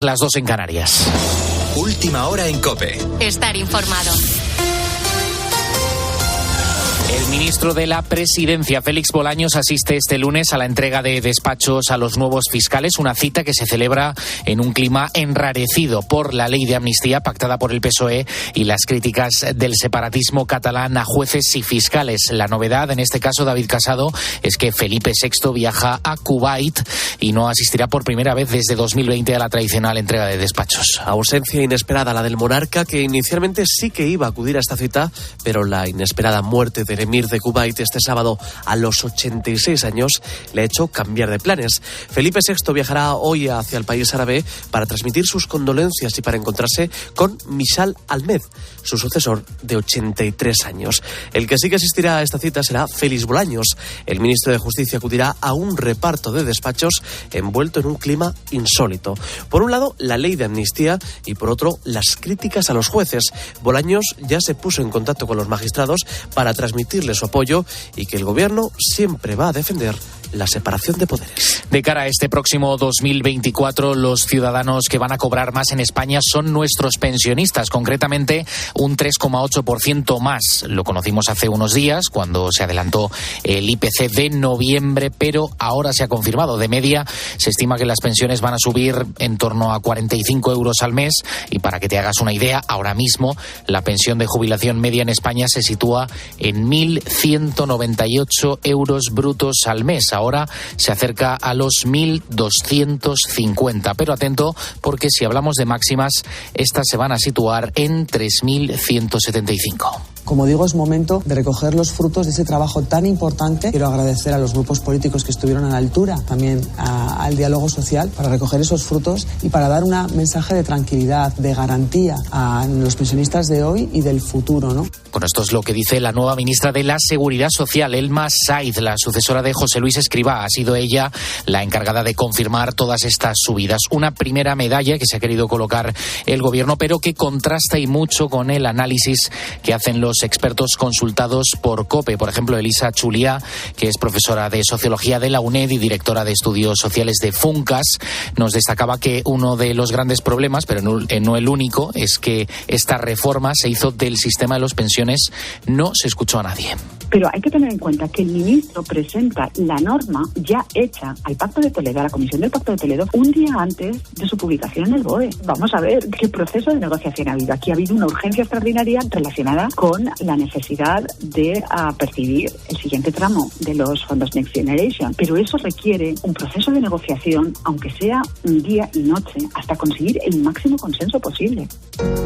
Las 2 en Canarias. Última hora en COPE. Estar informado. El ministro de la Presidencia, Félix Bolaños, asiste este lunes a la entrega de despachos a los nuevos fiscales, una cita que se celebra en un clima enrarecido por la ley de amnistía pactada por el PSOE y las críticas del separatismo catalán a jueces y fiscales. La novedad, en este caso, David Casado, es que Felipe VI viaja a Kuwait y no asistirá por primera vez desde 2020 a la tradicional entrega de despachos. Ausencia inesperada la del monarca, que inicialmente sí que iba a acudir a esta cita, pero la inesperada muerte del emir de Kuwait este sábado a los 86 años le ha hecho cambiar de planes. Felipe VI viajará hoy hacia el país árabe para transmitir sus condolencias y para encontrarse con Misal Ahmed, su sucesor de 83 años. El que sí que asistirá a esta cita será Félix Bolaños. El ministro de Justicia acudirá a un reparto de despachos envuelto en un clima insólito. Por un lado, la ley de amnistía y por otro, las críticas a los jueces. Bolaños ya se puso en contacto con los magistrados para transmitirle su apoyo y que el gobierno siempre va a defender la separación de poderes. De cara a este próximo 2024, los ciudadanos que van a cobrar más en España son nuestros pensionistas, concretamente un 3,8% más. Lo conocimos hace unos días, cuando se adelantó el IPC de noviembre, pero ahora se ha confirmado. De media, se estima que las pensiones van a subir en torno a 45 euros al mes, y para que te hagas una idea, ahora mismo la pensión de jubilación media en España se sitúa en 1.198 euros brutos al mes. Ahora se acerca a los 1.250. Pero atento, porque si hablamos de máximas, estas se van a situar en 3.175. Como digo, es momento de recoger los frutos de ese trabajo tan importante. Quiero agradecer a los grupos políticos que estuvieron a la altura, también al diálogo social, para recoger esos frutos y para dar un mensaje de tranquilidad, de garantía a los pensionistas de hoy y del futuro, ¿no? Bueno, esto es lo que dice la nueva ministra de la Seguridad Social, Elma Saiz, la sucesora de José Luis Escrivá. Ha sido ella la encargada de confirmar todas estas subidas. Una primera medalla que se ha querido colocar el gobierno, pero que contrasta y mucho con el análisis que hacen los expertos consultados por COPE. Por ejemplo, Elisa Chuliá, que es profesora de Sociología de la UNED y directora de Estudios Sociales de FUNCAS, nos destacaba que uno de los grandes problemas, pero no el único, es que esta reforma se hizo del sistema de las pensiones, no se escuchó a nadie. Pero hay que tener en cuenta que el ministro presenta la norma ya hecha al Pacto de Toledo, a la Comisión del Pacto de Toledo, un día antes de su publicación en el BOE. Vamos a ver qué proceso de negociación ha habido. Aquí ha habido una urgencia extraordinaria relacionada con la necesidad de percibir el siguiente tramo de los fondos Next Generation. Pero eso requiere un proceso de negociación, aunque sea un día y noche, hasta conseguir el máximo consenso posible.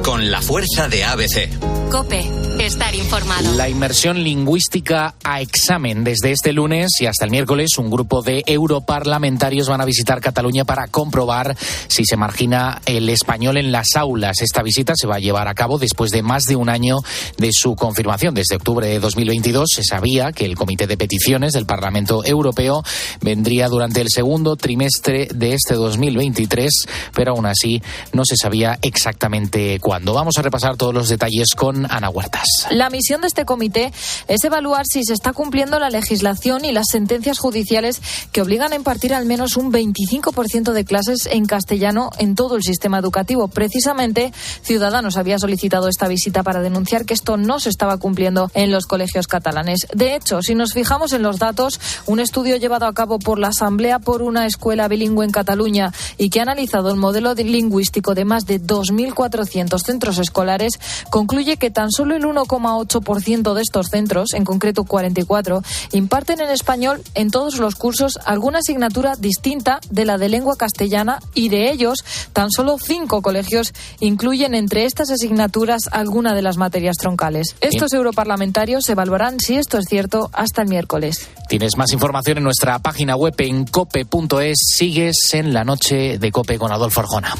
Con la fuerza de ABC. COPE. Estar informado. La inmersión lingüística a examen. Desde este lunes y hasta el miércoles, un grupo de europarlamentarios van a visitar Cataluña para comprobar si se margina el español en las aulas. Esta visita se va a llevar a cabo después de más de un año de su confirmación. Desde octubre de 2022 se sabía que el Comité de Peticiones del Parlamento Europeo vendría durante el segundo trimestre de este 2023, pero aún así no se sabía exactamente cuándo. Vamos a repasar todos los detalles con Ana Huertas. La misión de este comité es evaluar si se está cumpliendo la legislación y las sentencias judiciales que obligan a impartir al menos un 25% de clases en castellano en todo el sistema educativo. Precisamente, Ciudadanos había solicitado esta visita para denunciar que esto no se estaba cumpliendo en los colegios catalanes. De hecho, si nos fijamos en los datos, un estudio llevado a cabo por la Asamblea por una escuela bilingüe en Cataluña y que ha analizado el modelo lingüístico de más de 2.400 centros escolares, concluye que tan solo el 1,8% de estos centros, en concreto 44, imparten en español en todos los cursos alguna asignatura distinta de la de lengua castellana, y de ellos, tan solo 5 colegios incluyen entre estas asignaturas alguna de las materias troncales. Estos europarlamentarios evaluarán si esto es cierto hasta el miércoles. Tienes más información en nuestra página web en cope.es. Sigues en la noche de COPE con Adolfo Arjona.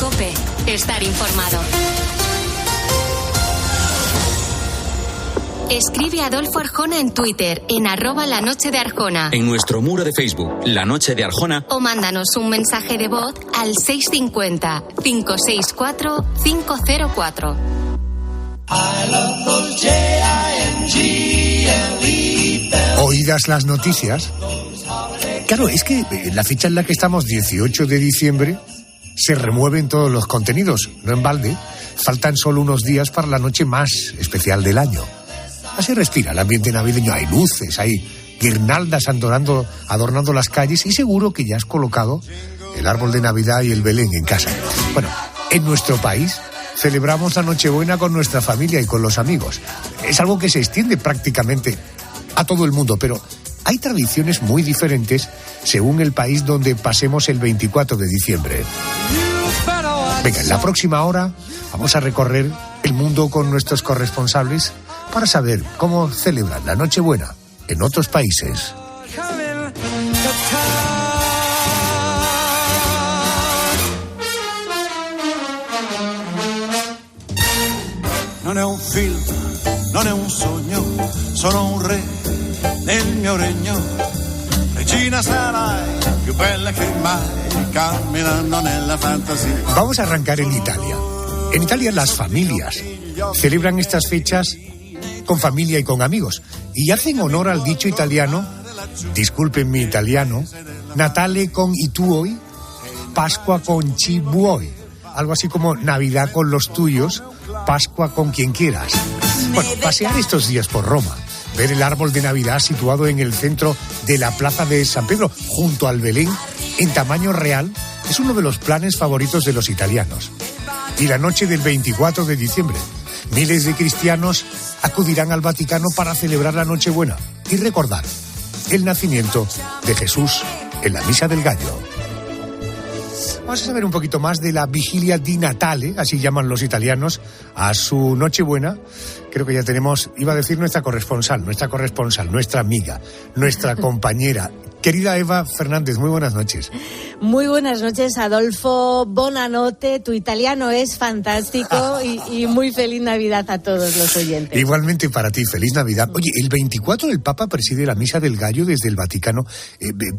COPE. Estar informado. Escribe a Adolfo Arjona en Twitter, en @lanochedearjona. En nuestro muro de Facebook, La Noche de Arjona. O mándanos un mensaje de voz al 650-564-504. Oídas las noticias. Claro, es que la fecha en la que estamos, 18 de diciembre, se remueven todos los contenidos, no en balde. Faltan solo unos días para la noche más especial del año. Así respira el ambiente navideño. Hay luces, hay guirnaldas adornando las calles y seguro que ya has colocado el árbol de Navidad y el Belén en casa. Bueno, en nuestro país celebramos la Nochebuena con nuestra familia y con los amigos. Es algo que se extiende prácticamente a todo el mundo, pero hay tradiciones muy diferentes según el país donde pasemos el 24 de diciembre. Venga, en la próxima hora vamos a recorrer el mundo con nuestros corresponsables para saber cómo celebran la Nochebuena en otros países. Non è un film, non è un sogno, sono un re nel mio regno. Regina sarai, più bella che mai, camminando nella fantasía. Vamos a arrancar en Italia. En Italia las familias celebran estas fechas con familia y con amigos y hacen honor al dicho italiano, disculpen mi italiano, Natale con i tuoi, Pascua con chi vuoi. Algo así como Navidad con los tuyos, Pascua con quien quieras. Bueno, pasear estos días por Roma, ver el árbol de Navidad situado en el centro de la plaza de San Pedro, junto al Belén, en tamaño real, es uno de los planes favoritos de los italianos. Y la noche del 24 de diciembre, miles de cristianos acudirán al Vaticano para celebrar la Nochebuena y recordar el nacimiento de Jesús en la Misa del Gallo. Vamos a saber un poquito más de la Vigilia di Natale, así llaman los italianos, a su Nochebuena. Creo que ya tenemos, iba a decir nuestra corresponsal, nuestra amiga, nuestra compañera. Querida Eva Fernández, muy buenas noches. Muy buenas noches, Adolfo. Buonanotte, tu italiano es fantástico y muy feliz Navidad a todos los oyentes. Igualmente para ti, feliz Navidad. Oye, el 24 el Papa preside la Misa del Gallo desde el Vaticano.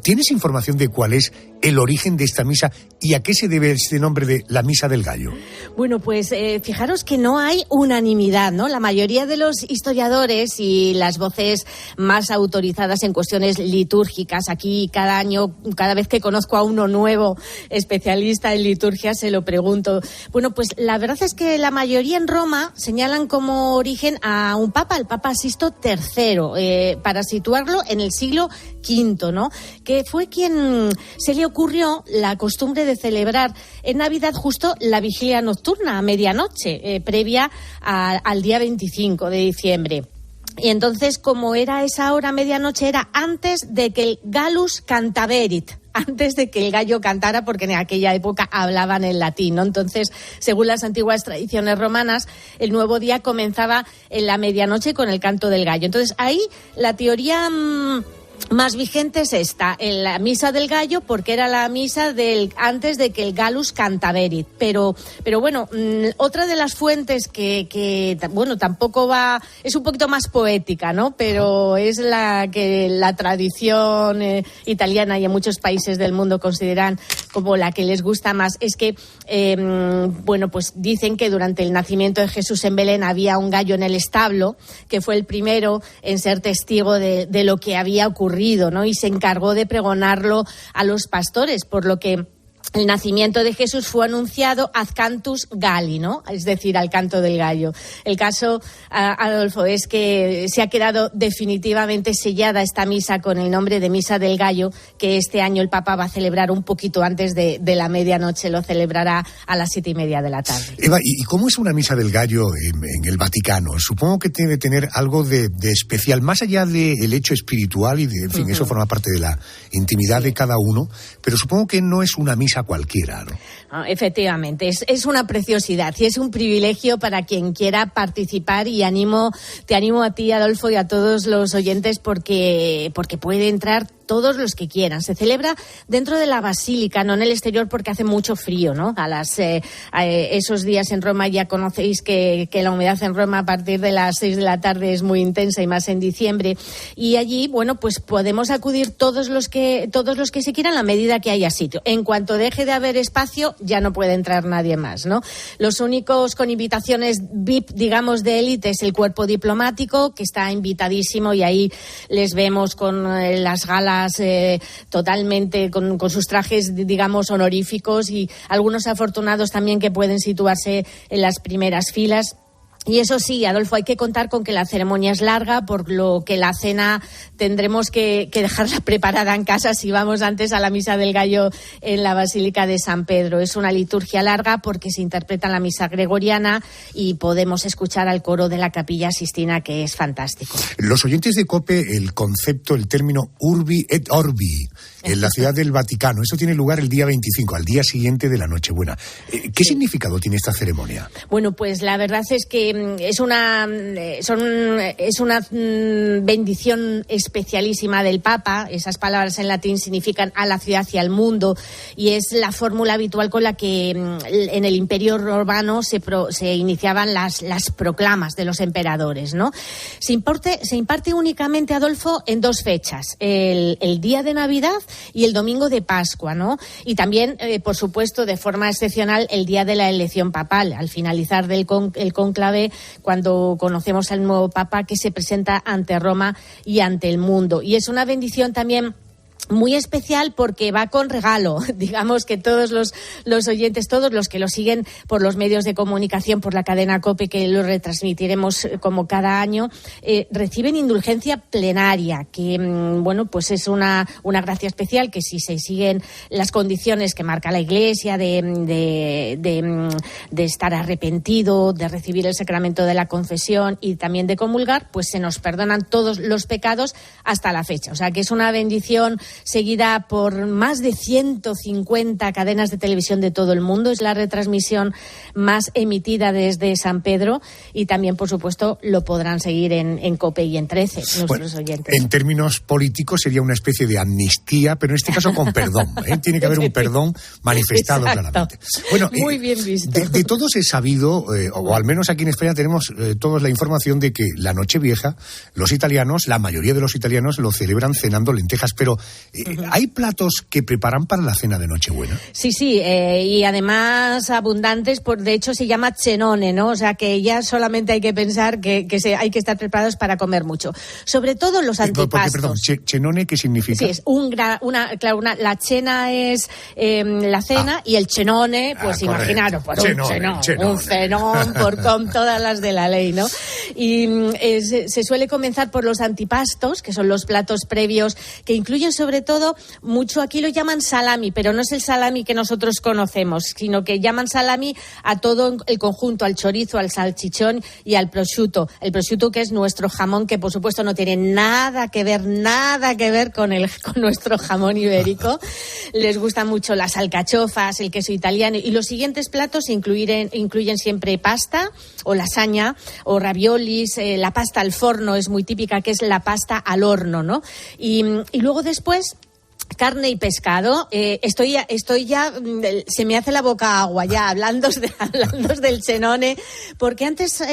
¿Tienes información de cuál es el origen de esta misa y a qué se debe este nombre de la Misa del Gallo? Bueno, pues fijaros que no hay unanimidad, ¿no? La mayoría de los historiadores y las voces más autorizadas en cuestiones litúrgicas, aquí cada año, cada vez que conozco a uno nuevo especialista en liturgia, se lo pregunto. Bueno, pues la verdad es que la mayoría en Roma señalan como origen a un papa, el Papa Sisto III, para situarlo en el siglo V, ¿no? Que fue quien se le ocurrió la costumbre de celebrar en Navidad justo la vigilia nocturna a medianoche, previa al día 25 de diciembre. Y entonces, como era esa hora medianoche, era antes de que el Gallus Cantaverit, antes de que el gallo cantara, porque en aquella época hablaban en latín, ¿no? Entonces, según las antiguas tradiciones romanas, el nuevo día comenzaba en la medianoche con el canto del gallo. Entonces, ahí la teoría más vigente es esta, en la Misa del Gallo, porque era la misa antes de que el Gallus Cantaverit. Pero bueno, otra de las fuentes que bueno, tampoco va, es un poquito más poética, ¿no? Pero es la que la tradición italiana y en muchos países del mundo consideran como la que les gusta más. Es que, bueno, pues dicen que durante el nacimiento de Jesús en Belén había un gallo en el establo, que fue el primero en ser testigo de lo que había ocurrido, ¿no? Y se encargó de pregonarlo a los pastores, por lo que el nacimiento de Jesús fue anunciado ad cantus galli, ¿no? Es decir, al canto del gallo. El caso, Adolfo, es que se ha quedado definitivamente sellada esta misa con el nombre de Misa del Gallo, que este año el Papa va a celebrar un poquito antes de la medianoche, lo celebrará a las 7:30 de la tarde. Eva, ¿y cómo es una Misa del Gallo en el Vaticano? Supongo que debe tener algo de especial, más allá del hecho espiritual y en fin, eso forma parte de la intimidad de cada uno, pero supongo que no es una misa cualquiera, ¿no? Efectivamente, es una preciosidad y es un privilegio para quien quiera participar, y te animo a ti, Adolfo, y a todos los oyentes porque puede entrar todos los que quieran. Se celebra dentro de la basílica, no en el exterior, porque hace mucho frío, ¿no? Esos días en Roma ya conocéis que la humedad en Roma a partir de las 6 de la tarde es muy intensa, y más en diciembre. Y allí, bueno, pues podemos acudir todos los que se quieran, a medida que haya sitio. En cuanto deje de haber espacio, ya no puede entrar nadie más, ¿no? Los únicos con invitaciones VIP, digamos, de élite es el cuerpo diplomático, que está invitadísimo, y ahí les vemos con las galas totalmente, con sus trajes, digamos, honoríficos, y algunos afortunados también que pueden situarse en las primeras filas. Y eso sí, Adolfo, hay que contar con que la ceremonia es larga, por lo que la cena tendremos que dejarla preparada en casa si vamos antes a la Misa del Gallo en la Basílica de San Pedro. Es una liturgia larga porque se interpreta la misa gregoriana y podemos escuchar al coro de la Capilla Sistina, que es fantástico. Los oyentes de COPE, el concepto, el término Urbi et Orbi, en la Ciudad del Vaticano, eso tiene lugar el día 25, al día siguiente de la Nochebuena. ¿Qué significado tiene esta ceremonia? Bueno, pues la verdad es que es una bendición especialísima del Papa. Esas palabras en latín significan a la ciudad y al mundo, y es la fórmula habitual con la que en el Imperio Romano se iniciaban las proclamas de los emperadores, ¿no? Se imparte únicamente, Adolfo, en 2 fechas, el día de Navidad y el domingo de Pascua, ¿no? Y también, por supuesto, de forma excepcional, el día de la elección papal, al finalizar el cónclave, cuando conocemos al nuevo Papa que se presenta ante Roma y ante el mundo. Y es una bendición también muy especial porque va con regalo. Digamos que todos los oyentes, todos los que lo siguen por los medios de comunicación, por la cadena COPE, que lo retransmitiremos como cada año, reciben indulgencia plenaria, que bueno, pues es una gracia especial que, si se siguen las condiciones que marca la Iglesia de estar arrepentido, de recibir el sacramento de la confesión y también de comulgar, pues se nos perdonan todos los pecados hasta la fecha. O sea que es una bendición seguida por más de 150 cadenas de televisión de todo el mundo. Es la retransmisión más emitida desde San Pedro, y también, por supuesto, lo podrán seguir en COPE y en 13, nuestros oyentes. En términos políticos sería una especie de amnistía, pero en este caso con perdón. Tiene que haber un perdón manifestado claramente. Bueno, muy bien visto. De todos es sabido, o al menos aquí en España tenemos todos la información de que la Nochevieja, los italianos, la mayoría de los italianos lo celebran cenando lentejas, pero ¿hay platos que preparan para la cena de Nochebuena? Sí, y además abundantes, de hecho se llama cenone, ¿no? O sea que ya solamente hay que pensar que hay que estar preparados para comer mucho. Sobre todo los antipastos. Perdón, ¿cenone qué significa? Sí, es la cena es la cena, y el cenone, pues imaginaros, pues un cenón con todas las de la ley, ¿no? Y se suele comenzar por los antipastos, que son los platos previos, que incluyen sobre todo mucho, aquí lo llaman salami, pero no es el salami que nosotros conocemos, sino que llaman salami a todo el conjunto, al chorizo, al salchichón y al prosciutto. El prosciutto, que es nuestro jamón, que por supuesto no tiene nada que ver con nuestro jamón ibérico. Les gustan mucho las alcachofas, el queso italiano, y los siguientes platos incluyen siempre pasta o lasaña o raviolis. La pasta al forno es muy típica, que es la pasta al horno, ¿no? Y luego después, carne y pescado. Estoy ya se me hace la boca agua ya hablando del cenone, porque antes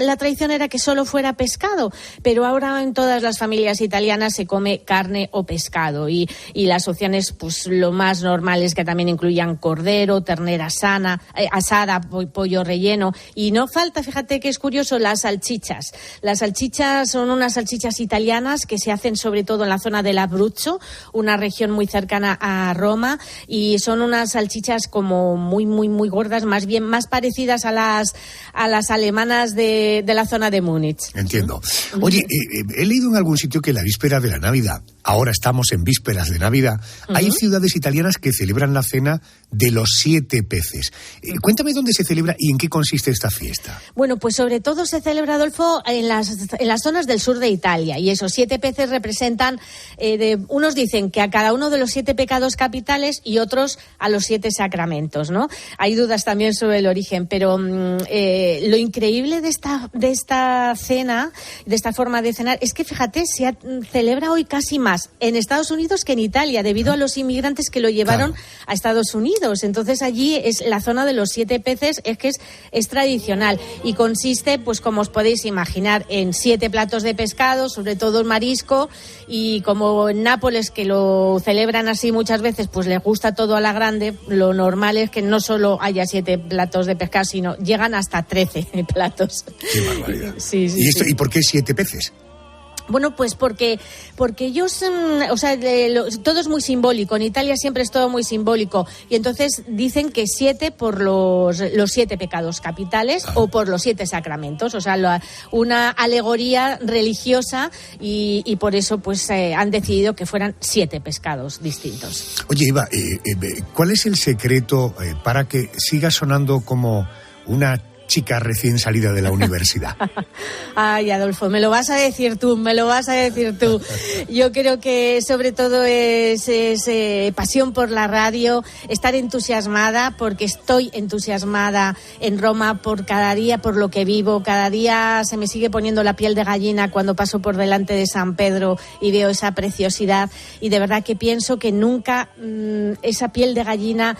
la tradición era que solo fuera pescado, pero ahora en todas las familias italianas se come carne o pescado, y las opciones, pues lo más normal es que también incluyan cordero, ternera asada, pollo relleno, y no falta, fíjate que es curioso, las salchichas. Las salchichas son unas salchichas italianas que se hacen sobre todo en la zona del Abruzzo, una región muy cercana a Roma, y son unas salchichas como muy muy muy gordas, más parecidas a las alemanas de la zona de Múnich. Entiendo. Oye, he leído en algún sitio que la víspera de la Navidad, ahora estamos en vísperas de Navidad, hay ciudades italianas que celebran la cena de los 7 peces. Cuéntame dónde se celebra y en qué consiste esta fiesta. Bueno, pues sobre todo se celebra, Adolfo, en las zonas del sur de Italia, y esos 7 peces representan, unos dicen que a cada uno de los 7 pecados capitales y otros a los 7 sacramentos, ¿no? Hay dudas también sobre el origen, pero lo increíble de esta cena, de esta forma de cenar, es que fíjate, se celebra hoy casi más en Estados Unidos que en Italia, debido a los inmigrantes que lo llevaron a Estados Unidos. Entonces allí es la zona de los 7 peces, es tradicional y consiste, pues como os podéis imaginar, en 7 platos de pescado, sobre todo el marisco, y como en Nápoles, que lo celebran así muchas veces, pues les gusta todo a la grande, lo normal es que no solo haya 7 platos de pescado, sino llegan hasta 13 platos. Qué barbaridad. Sí, ¿Y por qué 7 peces? Bueno, pues porque ellos, todo es muy simbólico. En Italia siempre es todo muy simbólico. Y entonces dicen que 7 por los 7 pecados capitales o por los 7 sacramentos. O sea, una alegoría religiosa y por eso pues han decidido que fueran 7 pescados distintos. Oye, Eva, ¿cuál es el secreto para que siga sonando como una chica recién salida de la universidad? Ay, Adolfo, me lo vas a decir tú. Yo creo que sobre todo es pasión por la radio, estar entusiasmada, porque estoy entusiasmada en Roma por cada día, por lo que vivo. Cada día se me sigue poniendo la piel de gallina cuando paso por delante de San Pedro y veo esa preciosidad. Y de verdad que pienso que nunca, esa piel de gallina,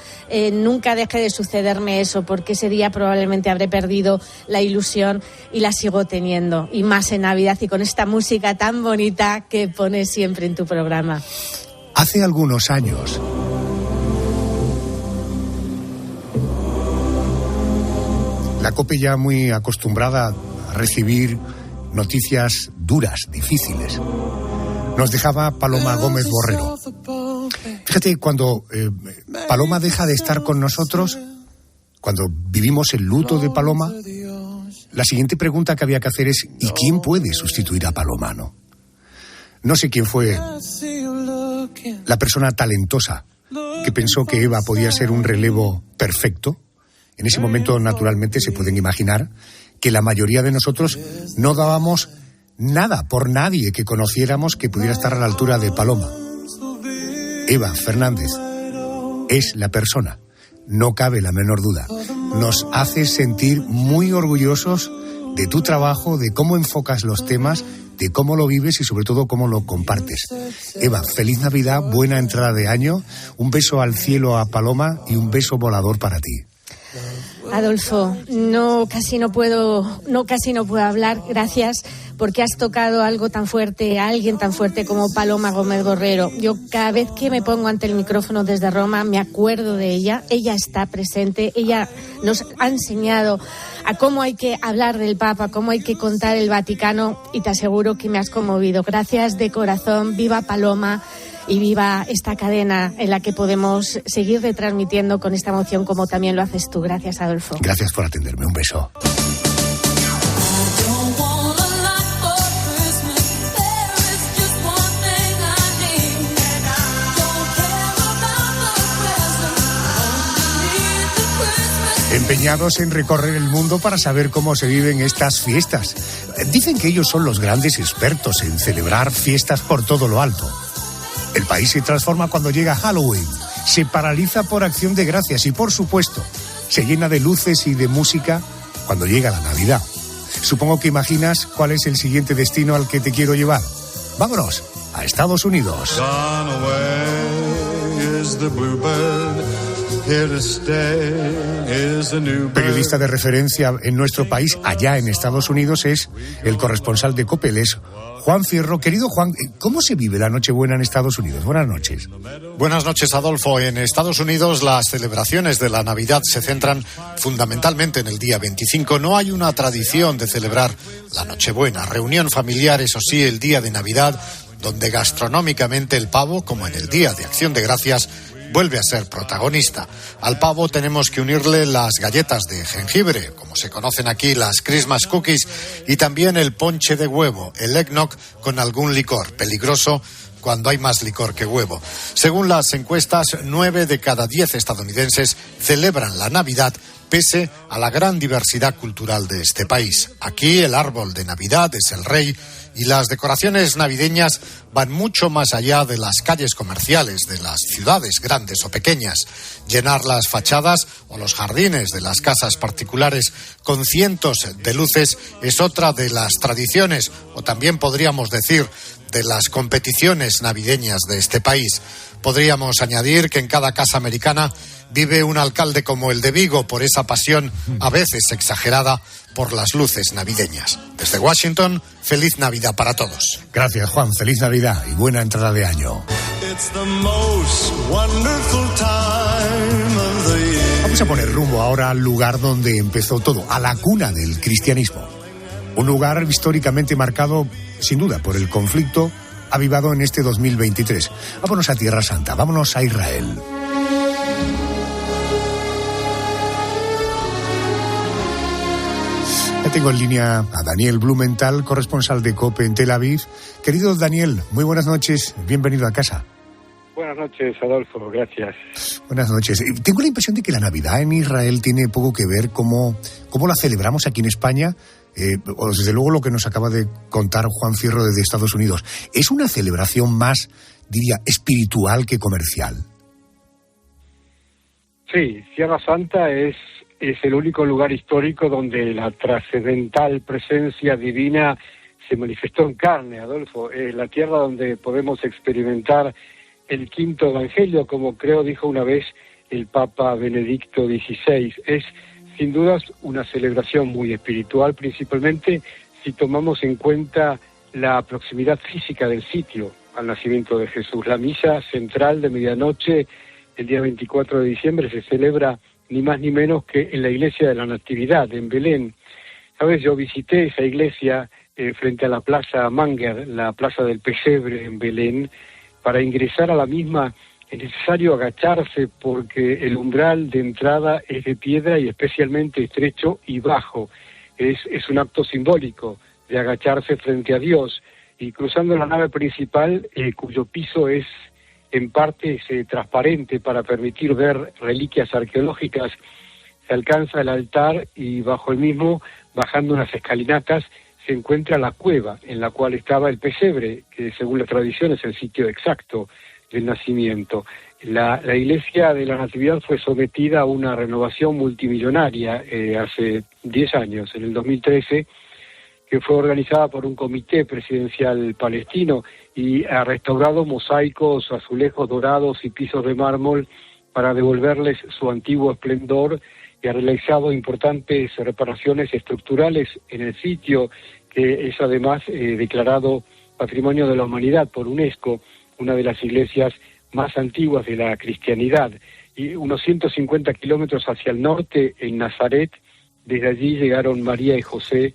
nunca deje de sucederme eso, porque ese día probablemente habré perdido la ilusión y la sigo teniendo, y más en Navidad y con esta música tan bonita que pones siempre en tu programa. Hace algunos años la COPE, ya muy acostumbrada a recibir noticias duras, difíciles, nos dejaba Paloma Gómez Borrero. Fíjate, cuando Paloma deja de estar con nosotros, cuando vivimos el luto de Paloma, la siguiente pregunta que había que hacer es: ¿y quién puede sustituir a Paloma, no? No sé quién fue la persona talentosa que pensó que Eva podía ser un relevo perfecto. En ese momento, naturalmente, se pueden imaginar que la mayoría de nosotros no dábamos nada por nadie que conociéramos que pudiera estar a la altura de Paloma. Eva Fernández es la persona. No cabe la menor duda. Nos haces sentir muy orgullosos de tu trabajo, de cómo enfocas los temas, de cómo lo vives y sobre todo cómo lo compartes. Eva, feliz Navidad, buena entrada de año, un beso al cielo a Paloma y un beso volador para ti. Adolfo, casi no puedo hablar. Gracias, porque has tocado algo tan fuerte, a alguien tan fuerte como Paloma Gómez Borrero. Yo cada vez que me pongo ante el micrófono desde Roma me acuerdo de ella. Ella está presente, ella nos ha enseñado a cómo hay que hablar del Papa, cómo hay que contar el Vaticano, y te aseguro que me has conmovido. Gracias de corazón, viva Paloma. Y viva esta cadena en la que podemos seguir retransmitiendo con esta emoción como también lo haces tú. Gracias, Adolfo. Gracias por atenderme. Un beso. Empeñados en recorrer el mundo para saber cómo se viven estas fiestas. Dicen que ellos son los grandes expertos en celebrar fiestas por todo lo alto. El país se transforma cuando llega Halloween, se paraliza por Acción de Gracias y, por supuesto, se llena de luces y de música cuando llega la Navidad. Supongo que imaginas cuál es el siguiente destino al que te quiero llevar. Vámonos a Estados Unidos. Periodista de referencia en nuestro país, allá en Estados Unidos, es el corresponsal de COPE, es Juan Fierro. Querido Juan, ¿cómo se vive la Nochebuena en Estados Unidos? Buenas noches. Buenas noches, Adolfo. En Estados Unidos las celebraciones de la Navidad se centran fundamentalmente en el día 25. No hay una tradición de celebrar la Nochebuena. Reunión familiar, eso sí, el día de Navidad, donde gastronómicamente el pavo, como en el Día de Acción de Gracias, vuelve a ser protagonista. Al pavo tenemos que unirle las galletas de jengibre, como se conocen aquí, las Christmas cookies, y también el ponche de huevo, el eggnog con algún licor, peligroso cuando hay más licor que huevo. Según las encuestas, 9 de cada 10 estadounidenses celebran la Navidad pese a la gran diversidad cultural de este país. Aquí el árbol de Navidad es el rey y las decoraciones navideñas van mucho más allá de las calles comerciales de las ciudades grandes o pequeñas. Llenar las fachadas o los jardines de las casas particulares con cientos de luces es otra de las tradiciones, o también podríamos decir de las competiciones navideñas de este país. Podríamos añadir que en cada casa americana vive un alcalde como el de Vigo por esa pasión a veces exagerada por las luces navideñas. Desde Washington, feliz Navidad para todos. Gracias, Juan. Feliz Navidad y buena entrada de año. Vamos a poner rumbo ahora al lugar donde empezó todo, a la cuna del cristianismo. Un lugar históricamente marcado, sin duda, por el conflicto avivado en este 2023. Vámonos a Tierra Santa, vámonos a Israel. Ya tengo en línea a Daniel Blumenthal, corresponsal de COPE en Tel Aviv. Querido Daniel, muy buenas noches, bienvenido a casa. Buenas noches, Adolfo, gracias. Buenas noches. Tengo la impresión de que la Navidad en Israel tiene poco que ver cómo la celebramos aquí en España, o desde luego lo que nos acaba de contar Juan Fierro desde Estados Unidos. ¿Es una celebración más, diría, espiritual que comercial? Sí, Tierra Santa es el único lugar histórico donde la trascendental presencia divina se manifestó en carne, Adolfo. Es la tierra donde podemos experimentar el quinto evangelio, como creo dijo una vez el Papa Benedicto XVI. Es sin dudas una celebración muy espiritual, principalmente si tomamos en cuenta la proximidad física del sitio al nacimiento de Jesús. La misa central de medianoche, el día 24 de diciembre, se celebra ni más ni menos que en la iglesia de la Natividad, en Belén. ¿Sabes? Yo visité esa iglesia frente a la Plaza Manger, la Plaza del Pesebre en Belén. Para ingresar a la misma es necesario agacharse porque el umbral de entrada es de piedra y especialmente estrecho y bajo. Es un acto simbólico de agacharse frente a Dios. Y cruzando la nave principal, cuyo piso es en parte transparente para permitir ver reliquias arqueológicas, se alcanza el altar y bajo el mismo, bajando unas escalinatas, se encuentra la cueva en la cual estaba el pesebre, que según la tradición es el sitio exacto del nacimiento. La iglesia de la Natividad fue sometida a una renovación multimillonaria hace 10 años, en el 2013, que fue organizada por un comité presidencial palestino y ha restaurado mosaicos, azulejos dorados y pisos de mármol para devolverles su antiguo esplendor, y ha realizado importantes reparaciones estructurales en el sitio, que es además declarado Patrimonio de la Humanidad por UNESCO, una de las iglesias más antiguas de la cristianidad. Y unos 150 kilómetros hacia el norte, en Nazaret, desde allí llegaron María y José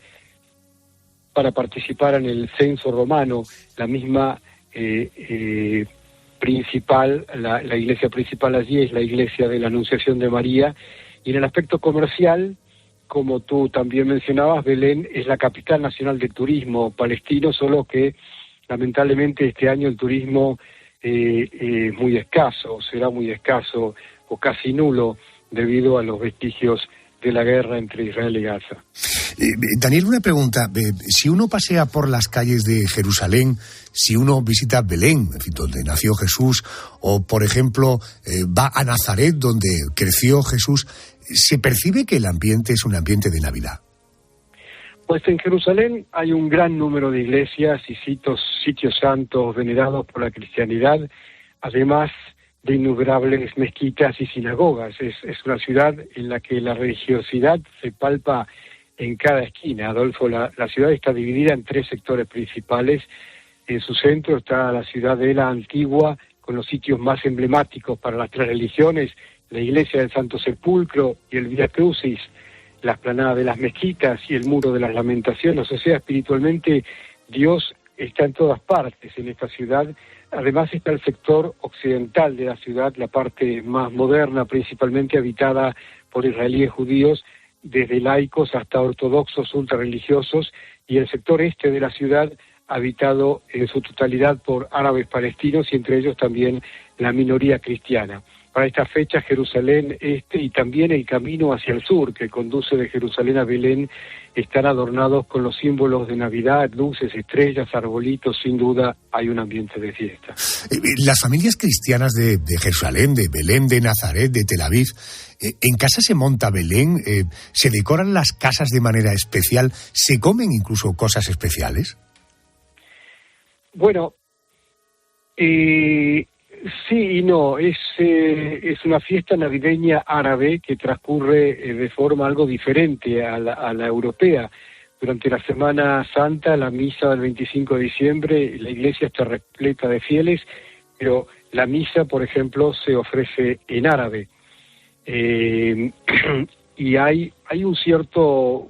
para participar en el censo romano, la misma principal, la iglesia principal allí es la iglesia de la Anunciación de María. Y en el aspecto comercial, como tú también mencionabas, Belén es la capital nacional del turismo palestino, solo que lamentablemente este año el turismo es muy escaso, será muy escaso o casi nulo debido a los vestigios de la guerra entre Israel y Gaza. Daniel, una pregunta. Si uno pasea por las calles de Jerusalén, si uno visita Belén, en fin, donde nació Jesús, o por ejemplo va a Nazaret, donde creció Jesús, ¿se percibe que el ambiente es un ambiente de Navidad? Pues en Jerusalén hay un gran número de iglesias y sitios santos venerados por la cristianidad, además de innumerables mezquitas y sinagogas. Es una ciudad en la que la religiosidad se palpa en cada esquina. Adolfo, la ciudad está dividida en 3 sectores principales. En su centro está la ciudadela antigua, con los sitios más emblemáticos para las 3 religiones, la iglesia del Santo Sepulcro y el Vía Crucis, la explanada de las mezquitas y el muro de las lamentaciones. O sea, espiritualmente Dios está en todas partes en esta ciudad. Además está el sector occidental de la ciudad, la parte más moderna, principalmente habitada por israelíes judíos, desde laicos hasta ortodoxos ultrarreligiosos, y el sector este de la ciudad habitado en su totalidad por árabes palestinos y entre ellos también la minoría cristiana. Para esta fecha, Jerusalén Este y también el camino hacia el sur, que conduce de Jerusalén a Belén, están adornados con los símbolos de Navidad, luces, estrellas, arbolitos. Sin duda hay un ambiente de fiesta. Las familias cristianas de Jerusalén, de Belén, de Nazaret, de Tel Aviv, ¿en casa se monta Belén? ¿Se decoran las casas de manera especial? ¿Se comen incluso cosas especiales? Bueno, sí y no. Es una fiesta navideña árabe que transcurre de forma algo diferente a la europea. Durante la Semana Santa, la misa del 25 de diciembre, la iglesia está repleta de fieles, pero la misa, por ejemplo, se ofrece en árabe. Y hay un cierto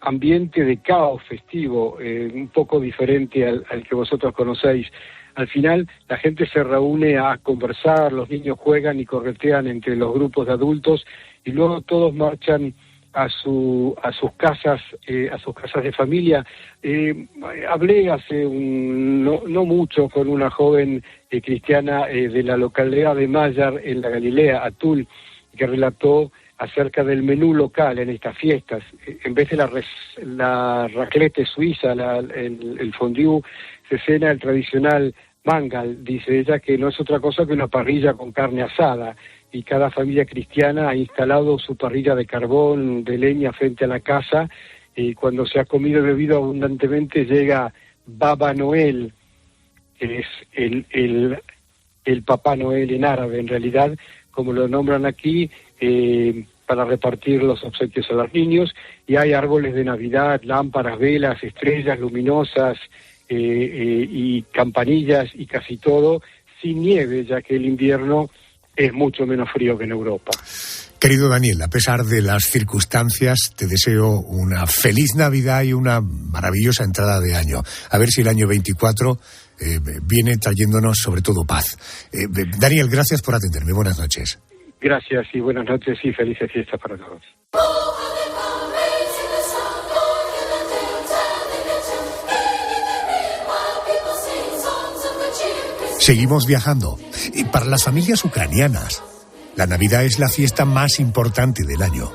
ambiente de caos festivo, un poco diferente al que vosotros conocéis. Al final, la gente se reúne a conversar, los niños juegan y corretean entre los grupos de adultos, y luego todos marchan a sus casas de familia. Hablé hace no mucho con una joven cristiana de la localidad de Mayar, en la Galilea, Atul, que relató acerca del menú local en estas fiestas. En vez de la raclette suiza, el fondue, se cena el tradicional mangal. Dice ella que no es otra cosa que una parrilla con carne asada, y cada familia cristiana ha instalado su parrilla de carbón, de leña frente a la casa, y cuando se ha comido y bebido abundantemente llega Baba Noel, que es el Papá Noel en árabe, en realidad, como lo nombran aquí, para repartir los obsequios a los niños, y hay árboles de Navidad, lámparas, velas, estrellas luminosas, y campanillas y casi todo sin nieve, ya que el invierno es mucho menos frío que en Europa. Querido Daniel, a pesar de las circunstancias, te deseo una feliz Navidad y una maravillosa entrada de año. A ver si el año 24 viene trayéndonos sobre todo paz. Daniel, gracias por atenderme. Buenas noches. Gracias y buenas noches y felices fiestas para todos. Seguimos viajando. Y para las familias ucranianas, la Navidad es la fiesta más importante del año.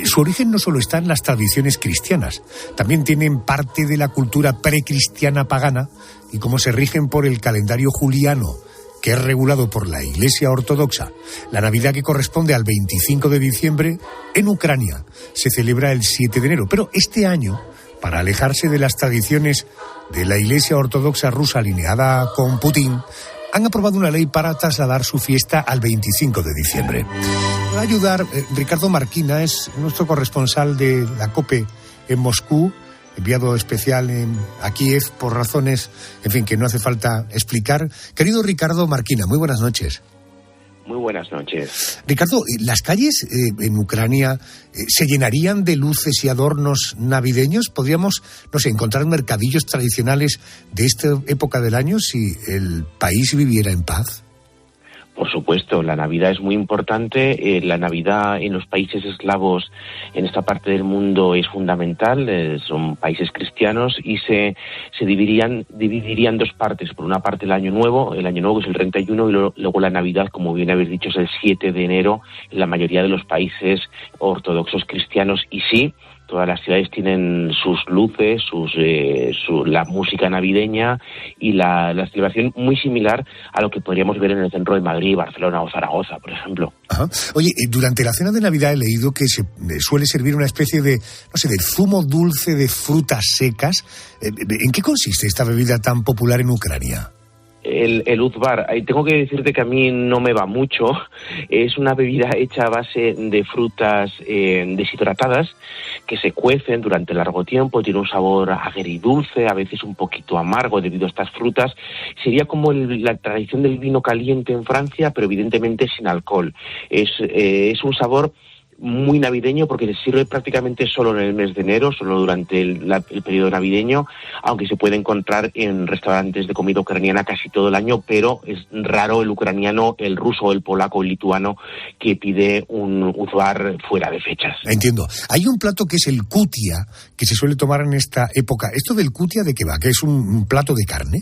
Su origen no solo está en las tradiciones cristianas, también tienen parte de la cultura precristiana pagana, y como se rigen por el calendario juliano, que es regulado por la Iglesia Ortodoxa, la Navidad, que corresponde al 25 de diciembre, en Ucrania se celebra el 7 de enero. Pero este año, para alejarse de las tradiciones de la Iglesia Ortodoxa rusa alineada con Putin, han aprobado una ley para trasladar su fiesta al 25 de diciembre. Va a ayudar Ricardo Marquina, es nuestro corresponsal de la COPE en Moscú, enviado especial a Kiev por razones, en fin, que no hace falta explicar. Querido Ricardo Marquina, muy buenas noches. Muy buenas noches. Ricardo, ¿las calles en Ucrania se llenarían de luces y adornos navideños? ¿Podríamos, no sé, encontrar mercadillos tradicionales de esta época del año si el país viviera en paz? Por supuesto, la Navidad es muy importante. La Navidad en los países eslavos, en esta parte del mundo, es fundamental. Son países cristianos y se dividirían en dos partes. Por una parte el Año Nuevo que es el 31, y luego la Navidad, como bien habéis dicho, es el 7 de enero en la mayoría de los países ortodoxos cristianos. Y sí, todas las ciudades tienen sus luces, la música navideña y la celebración muy similar a lo que podríamos ver en el centro de Madrid, Barcelona o Zaragoza, por ejemplo. Ajá. Oye, durante la cena de Navidad he leído que se suele servir una especie de, no sé, de zumo dulce de frutas secas. ¿En qué consiste esta bebida tan popular en Ucrania? El uzbar, tengo que decirte que a mí no me va mucho. Es una bebida hecha a base de frutas deshidratadas que se cuecen durante largo tiempo. Tiene un sabor agridulce, a veces un poquito amargo debido a estas frutas. Sería como la tradición del vino caliente en Francia, pero evidentemente sin alcohol. Es un sabor muy navideño porque se sirve prácticamente solo en el mes de enero, solo durante el periodo navideño, aunque se puede encontrar en restaurantes de comida ucraniana casi todo el año, pero es raro el ucraniano, el ruso, el polaco, el lituano que pide un uzbar fuera de fechas. Entiendo. Hay un plato que es el kutia, que se suele tomar en esta época. ¿Esto del kutia de qué va? ¿Que es un plato de carne?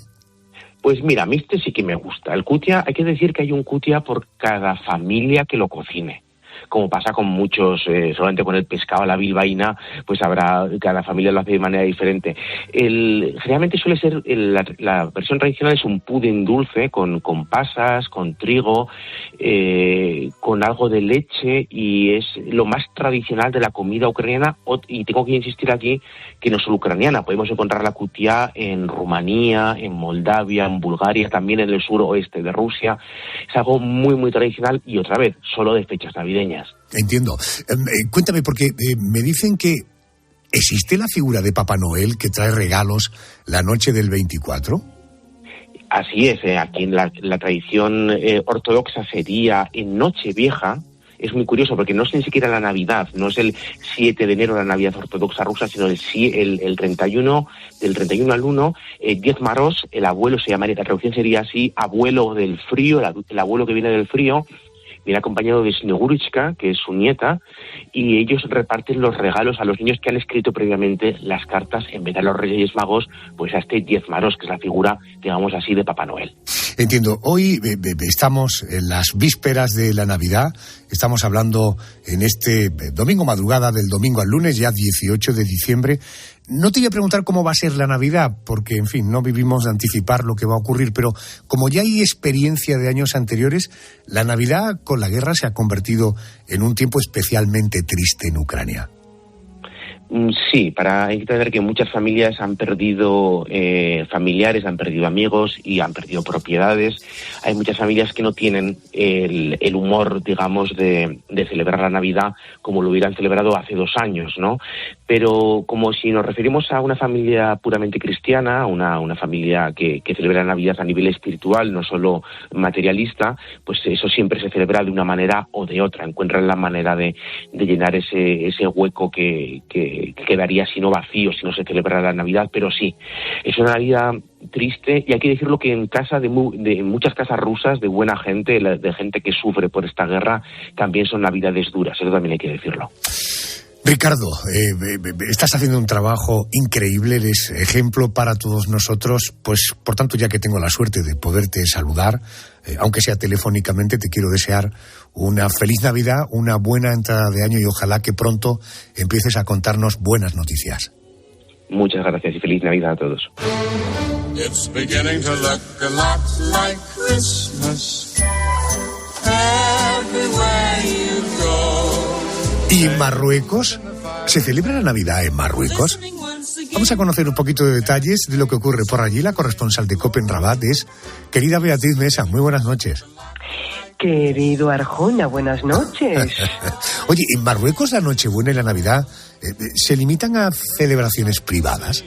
Pues mira, a mí sí que me gusta. El kutia, hay que decir que hay un kutia por cada familia que lo cocine. como pasa con muchos, solamente con el pescado a la bilbaína, pues cada familia lo hace de manera diferente. Generalmente suele ser, la versión tradicional es un pudín dulce con pasas, con trigo, con algo de leche, y es lo más tradicional de la comida ucraniana. Y tengo que insistir aquí que no solo ucraniana, podemos encontrar la kutia en Rumanía, en Moldavia, en Bulgaria, también en el suroeste de Rusia. Es algo muy, muy tradicional y, otra vez, solo de fechas navideñas. Entiendo. Cuéntame, porque me dicen que ¿existe la figura de Papá Noel que trae regalos la noche del 24? Así es, aquí en la tradición ortodoxa sería en Nochevieja. Es muy curioso porque no es ni siquiera la Navidad, no es el 7 de enero la Navidad ortodoxa rusa, sino el 31, del 31 al 1, Diez Maros, el abuelo se llamaría, la traducción sería así, abuelo del frío, el abuelo que viene del frío, viene acompañado de Snegurishka, que es su nieta, y ellos reparten los regalos a los niños que han escrito previamente las cartas, en vez de a los Reyes Magos, pues a este Diez Maros, que es la figura, digamos así, de Papá Noel. Entiendo. Hoy estamos en las vísperas de la Navidad. Estamos hablando en este domingo madrugada del domingo al lunes, ya 18 de diciembre. No te voy a preguntar cómo va a ser la Navidad, porque, en fin, no vivimos de anticipar lo que va a ocurrir, pero como ya hay experiencia de años anteriores, la Navidad con la guerra se ha convertido en un tiempo especialmente triste en Ucrania. Sí, hay que entender que muchas familias han perdido familiares, han perdido amigos y han perdido propiedades. Hay muchas familias que no tienen el humor, digamos, de celebrar la Navidad como lo hubieran celebrado hace 2 años, ¿no? Pero como si nos referimos a una familia puramente cristiana, una familia que celebra la Navidad a nivel espiritual, no solo materialista, pues eso siempre se celebra de una manera o de otra. Encuentran la manera de llenar ese hueco que quedaría si no vacío, si no se celebrara la Navidad. Pero sí, es una Navidad triste, y hay que decirlo que en casa de muchas casas rusas de buena gente, de gente que sufre por esta guerra, también son Navidades duras, eso también hay que decirlo. Ricardo, estás haciendo un trabajo increíble, eres ejemplo para todos nosotros, pues por tanto, ya que tengo la suerte de poderte saludar, aunque sea telefónicamente, te quiero desear una feliz Navidad, una buena entrada de año, y ojalá que pronto empieces a contarnos buenas noticias. Muchas gracias y feliz Navidad a todos. It's beginning to look a lot like Christmas everywhere you go. ¿Y Marruecos? ¿Se celebra la Navidad en Marruecos? Vamos a conocer un poquito de detalles de lo que ocurre por allí. La corresponsal de COPE en Rabat es querida Beatriz Mesa. Muy buenas noches. Querido Arjona, buenas noches. Oye, ¿en Marruecos la Nochebuena y la Navidad se limitan a celebraciones privadas?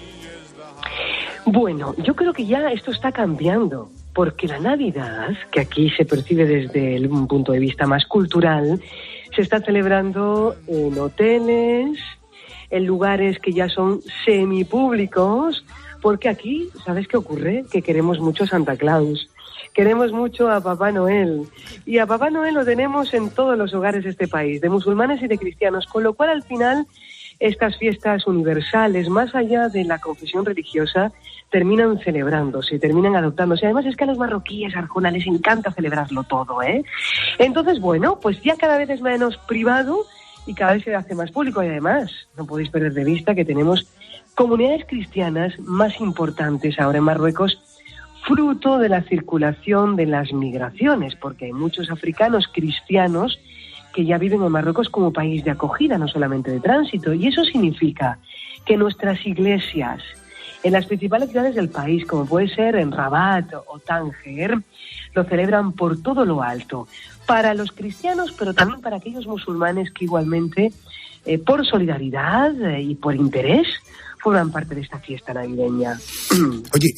Bueno, yo creo que ya esto está cambiando, porque la Navidad, que aquí se percibe desde un punto de vista más cultural, se está celebrando en hoteles, en lugares que ya son semipúblicos, porque aquí, ¿sabes qué ocurre? Que queremos mucho a Santa Claus, queremos mucho a Papá Noel, y a Papá Noel lo tenemos en todos los hogares de este país, de musulmanes y de cristianos, con lo cual al final estas fiestas universales, más allá de la confesión religiosa, terminan celebrándose, terminan adoptándose. Además es que a los marroquíes, Arjona, les encanta celebrarlo todo, ¿eh? Entonces, bueno, pues ya cada vez es menos privado y cada vez se hace más público. Y además, no podéis perder de vista que tenemos comunidades cristianas más importantes ahora en Marruecos, fruto de la circulación de las migraciones, porque hay muchos africanos cristianos que ya viven en Marruecos como país de acogida, no solamente de tránsito. Y eso significa que nuestras iglesias en las principales ciudades del país, como puede ser en Rabat o Tánger, lo celebran por todo lo alto, para los cristianos, pero también para aquellos musulmanes que igualmente, por solidaridad y por interés, forman parte de esta fiesta navideña. Oye,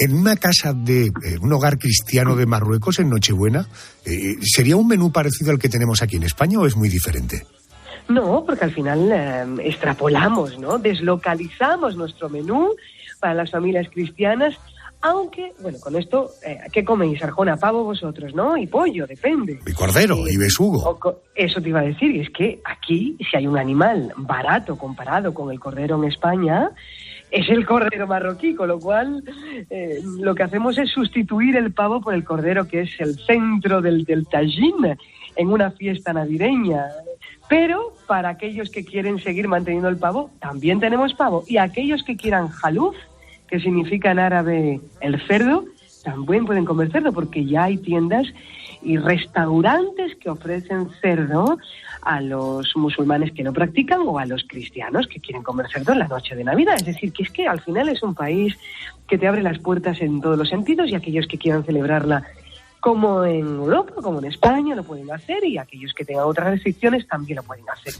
en una casa de un hogar cristiano de Marruecos en Nochebuena, ¿sería un menú parecido al que tenemos aquí en España o es muy diferente? No, porque al final extrapolamos, ¿no? Deslocalizamos nuestro menú para las familias cristianas, aunque, bueno, con esto, ¿qué coméis, Arjona? Pavo vosotros, ¿no? Y pollo, depende. Y cordero, y besugo. Eso te iba a decir, y es que aquí, si hay un animal barato comparado con el cordero en España, es el cordero marroquí, con lo cual lo que hacemos es sustituir el pavo por el cordero, que es el centro del tajín. en una fiesta navideña. Pero para aquellos que quieren seguir manteniendo el pavo, también tenemos pavo. Y aquellos que quieran jaluf, que significa en árabe el cerdo, también pueden comer cerdo, porque ya hay tiendas y restaurantes que ofrecen cerdo a los musulmanes que no practican o a los cristianos que quieren comer cerdo en la noche de Navidad. Es decir, que es que al final es un país que te abre las puertas en todos los sentidos, y aquellos que quieran celebrarla como en Europa, como en España, lo pueden hacer, y aquellos que tengan otras restricciones también lo pueden hacer.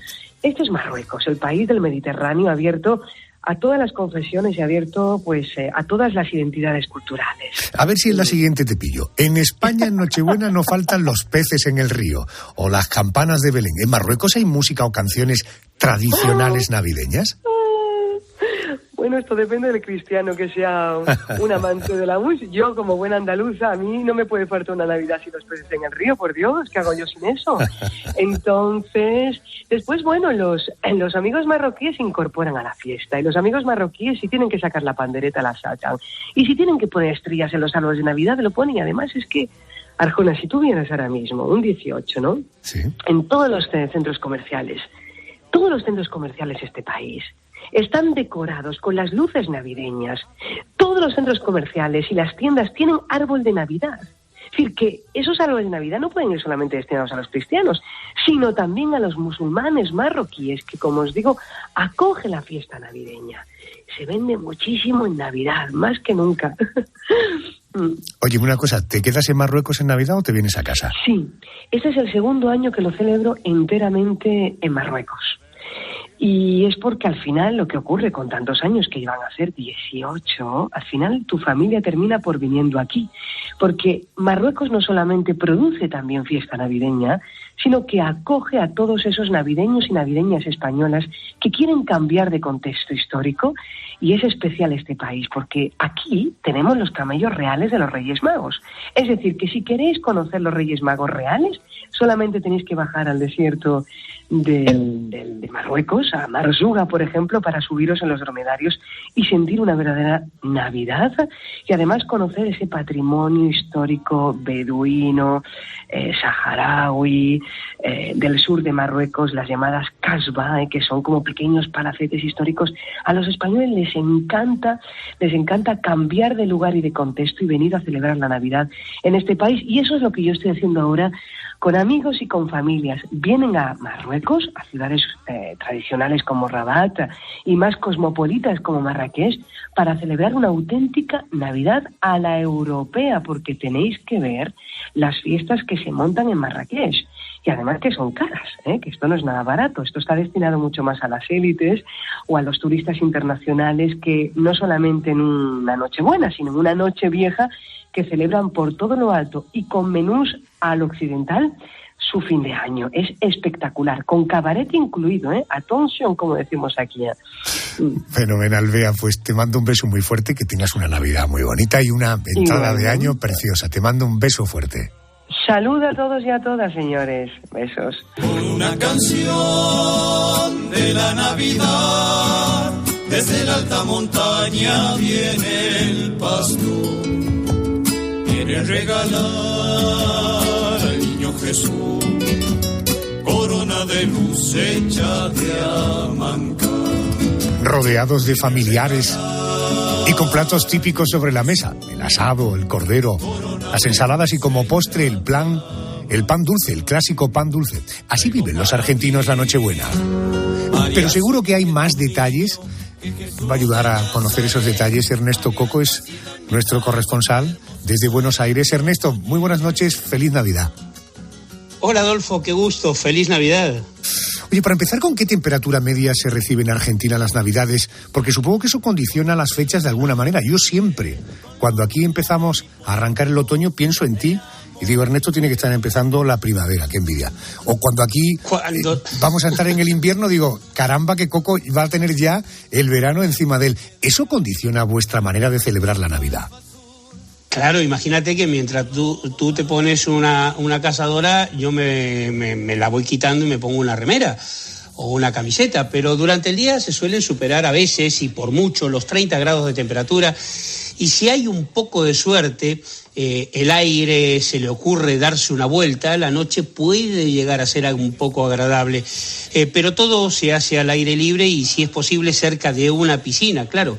Esto es Marruecos, el país del Mediterráneo, abierto a todas las confesiones y abierto pues a todas las identidades culturales. A ver si en la siguiente te pillo. En España en Nochebuena no faltan los peces en el río o las campanas de Belén. ¿En Marruecos hay música o canciones tradicionales navideñas? Bueno, esto depende del cristiano que sea un amante de la música. Yo, como buena andaluza, a mí no me puede faltar una Navidad sin los peces en el río, por Dios, ¿qué hago yo sin eso? Entonces, después, bueno, los amigos marroquíes se incorporan a la fiesta, y los amigos marroquíes, si tienen que sacar la pandereta, la sacan. Y si tienen que poner estrellas en los árboles de Navidad, lo ponen. Y además es que, Arjona, si tú vienes ahora mismo, un 18, ¿no? Sí. En todos los centros comerciales de este país están decorados con las luces navideñas. Todos los centros comerciales y las tiendas tienen árbol de Navidad. Es decir, que esos árboles de Navidad no pueden ir solamente destinados a los cristianos, sino también a los musulmanes marroquíes, que, como os digo, acoge la fiesta navideña. Se vende muchísimo en Navidad, más que nunca. Oye, una cosa, ¿te quedas en Marruecos en Navidad o te vienes a casa? Sí, este es el segundo año que lo celebro enteramente en Marruecos. Y es porque al final lo que ocurre con tantos años, que iban a ser 18, al final tu familia termina por viniendo aquí. Porque Marruecos no solamente produce también fiesta navideña, sino que acoge a todos esos navideños y navideñas españolas que quieren cambiar de contexto histórico. Y es especial este país porque aquí tenemos los camellos reales de los Reyes Magos. Es decir, que si queréis conocer los Reyes Magos reales, solamente tenéis que bajar al desierto de Marruecos, a Marzuga, por ejemplo, para subiros en los dromedarios y sentir una verdadera Navidad, y además conocer ese patrimonio histórico beduino, saharaui, del sur de Marruecos, las llamadas Kasbah, que son como pequeños palacetes históricos. A los españoles les encanta cambiar de lugar y de contexto y venir a celebrar la Navidad en este país, y eso es lo que yo estoy haciendo ahora con amigos y con familias. Vienen a Marruecos, a ciudades tradicionales como Rabat y más cosmopolitas como Marrakech, para celebrar una auténtica Navidad a la europea, porque tenéis que ver las fiestas que se montan en Marrakech. Y además que son caras, que esto no es nada barato. Esto está destinado mucho más a las élites o a los turistas internacionales, que no solamente en una Nochebuena, sino en una Nochevieja, que celebran por todo lo alto y con menús al occidental su fin de año. Es espectacular, con cabaret incluido, atención, como decimos aquí. Fenomenal, Bea, pues te mando un beso muy fuerte, que tengas una Navidad muy bonita y una entrada de año preciosa. Te mando un beso fuerte. Saludos a todos y a todas, señores. Besos. Una canción de la Navidad, desde la alta montaña viene el pastor, quiere regalar al niño Jesús corona de luz hecha de Amancar. Rodeados de familiares y con platos típicos sobre la mesa, el asado, el cordero, las ensaladas y como postre el pan dulce, el clásico pan dulce. Así viven los argentinos la Nochebuena. Pero seguro que hay más detalles. Va a ayudar a conocer esos detalles. Ernesto Coco es nuestro corresponsal desde Buenos Aires. Ernesto, muy buenas noches, feliz Navidad. Hola Adolfo, qué gusto, feliz Navidad. Oye, para empezar, ¿con qué temperatura media se recibe en Argentina las Navidades? Porque supongo que eso condiciona las fechas de alguna manera. Yo siempre, cuando aquí empezamos a arrancar el otoño, pienso en ti y digo, Ernesto tiene que estar empezando la primavera, qué envidia. O cuando aquí vamos a entrar en el invierno, digo, caramba, que Coco va a tener ya el verano encima de él. ¿Eso condiciona vuestra manera de celebrar la Navidad? Claro, imagínate que mientras tú te pones una cazadora, yo me la voy quitando y me pongo una remera o una camiseta, pero durante el día se suelen superar a veces y por mucho los 30 grados de temperatura, Y si hay un poco de suerte, el aire se le ocurre darse una vuelta, la noche puede llegar a ser un poco agradable, pero todo se hace al aire libre y, si es posible, cerca de una piscina, claro,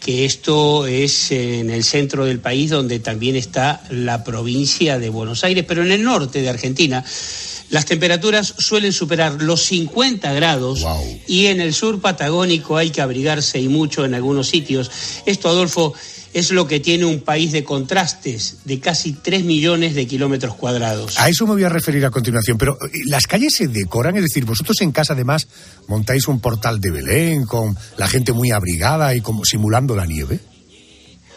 que esto es en el centro del país, donde también está la provincia de Buenos Aires, pero en el norte de Argentina las temperaturas suelen superar los 50 grados. Wow. Y en el sur patagónico hay que abrigarse, y mucho en algunos sitios. Esto, Adolfo, es lo que tiene un país de contrastes, de casi 3 millones de kilómetros cuadrados. A eso me voy a referir a continuación, pero ¿las calles se decoran? Es decir, vosotros en casa además montáis un portal de Belén con la gente muy abrigada y como simulando la nieve.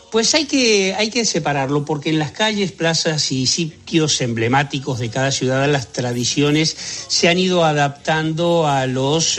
Pues hay que separarlo, porque en las calles, plazas y sitios emblemáticos de cada ciudad las tradiciones se han ido adaptando a los,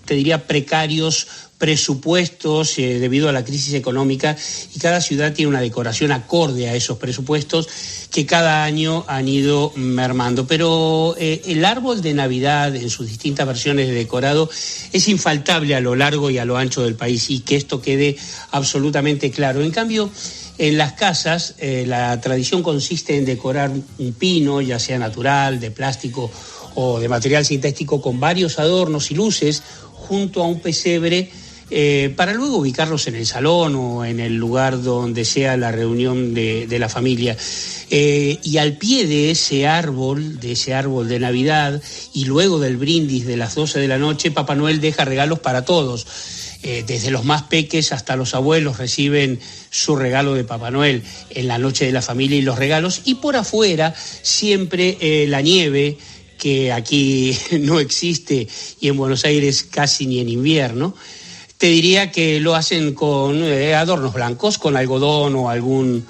te diría, precarios presupuestos debido a la crisis económica, y cada ciudad tiene una decoración acorde a esos presupuestos que cada año han ido mermando. Pero el árbol de Navidad en sus distintas versiones de decorado es infaltable a lo largo y a lo ancho del país, y que esto quede absolutamente claro. En cambio, en las casas la tradición consiste en decorar un pino, ya sea natural, de plástico o de material sintético, con varios adornos y luces junto a un pesebre, para luego ubicarlos en el salón o en el lugar donde sea la reunión de la familia. Y al pie de ese árbol de Navidad, y luego del brindis de las 12 de la noche, Papá Noel deja regalos para todos. Desde los más peques hasta los abuelos reciben su regalo de Papá Noel en la noche de la familia y los regalos. Y por afuera siempre la nieve, que aquí no existe, y en Buenos Aires casi ni en invierno. Te diría que lo hacen con adornos blancos, con algodón o algún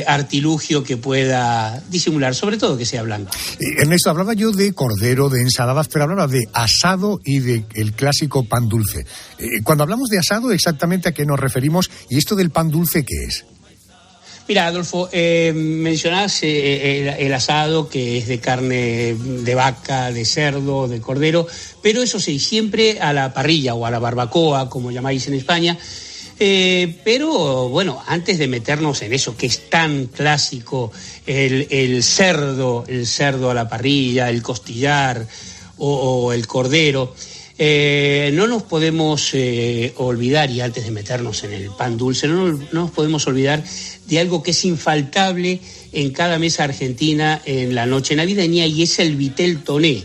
artilugio que pueda disimular, sobre todo que sea blanco. Ernesto, hablaba yo de cordero, de ensaladas, pero hablaba de asado y del clásico pan dulce. Cuando hablamos de asado, ¿exactamente a qué nos referimos? ¿Y esto del pan dulce qué es? Mira, Adolfo, mencionás el asado, que es de carne de vaca, de cerdo, de cordero, pero eso sí, siempre a la parrilla o a la barbacoa, como llamáis en España. Pero bueno, antes de meternos en eso que es tan clásico, el cerdo a la parrilla, el costillar o el cordero, no nos podemos olvidar, y antes de meternos en el pan dulce, no nos podemos olvidar de algo que es infaltable en cada mesa argentina en la noche navideña, y es el vitel toné,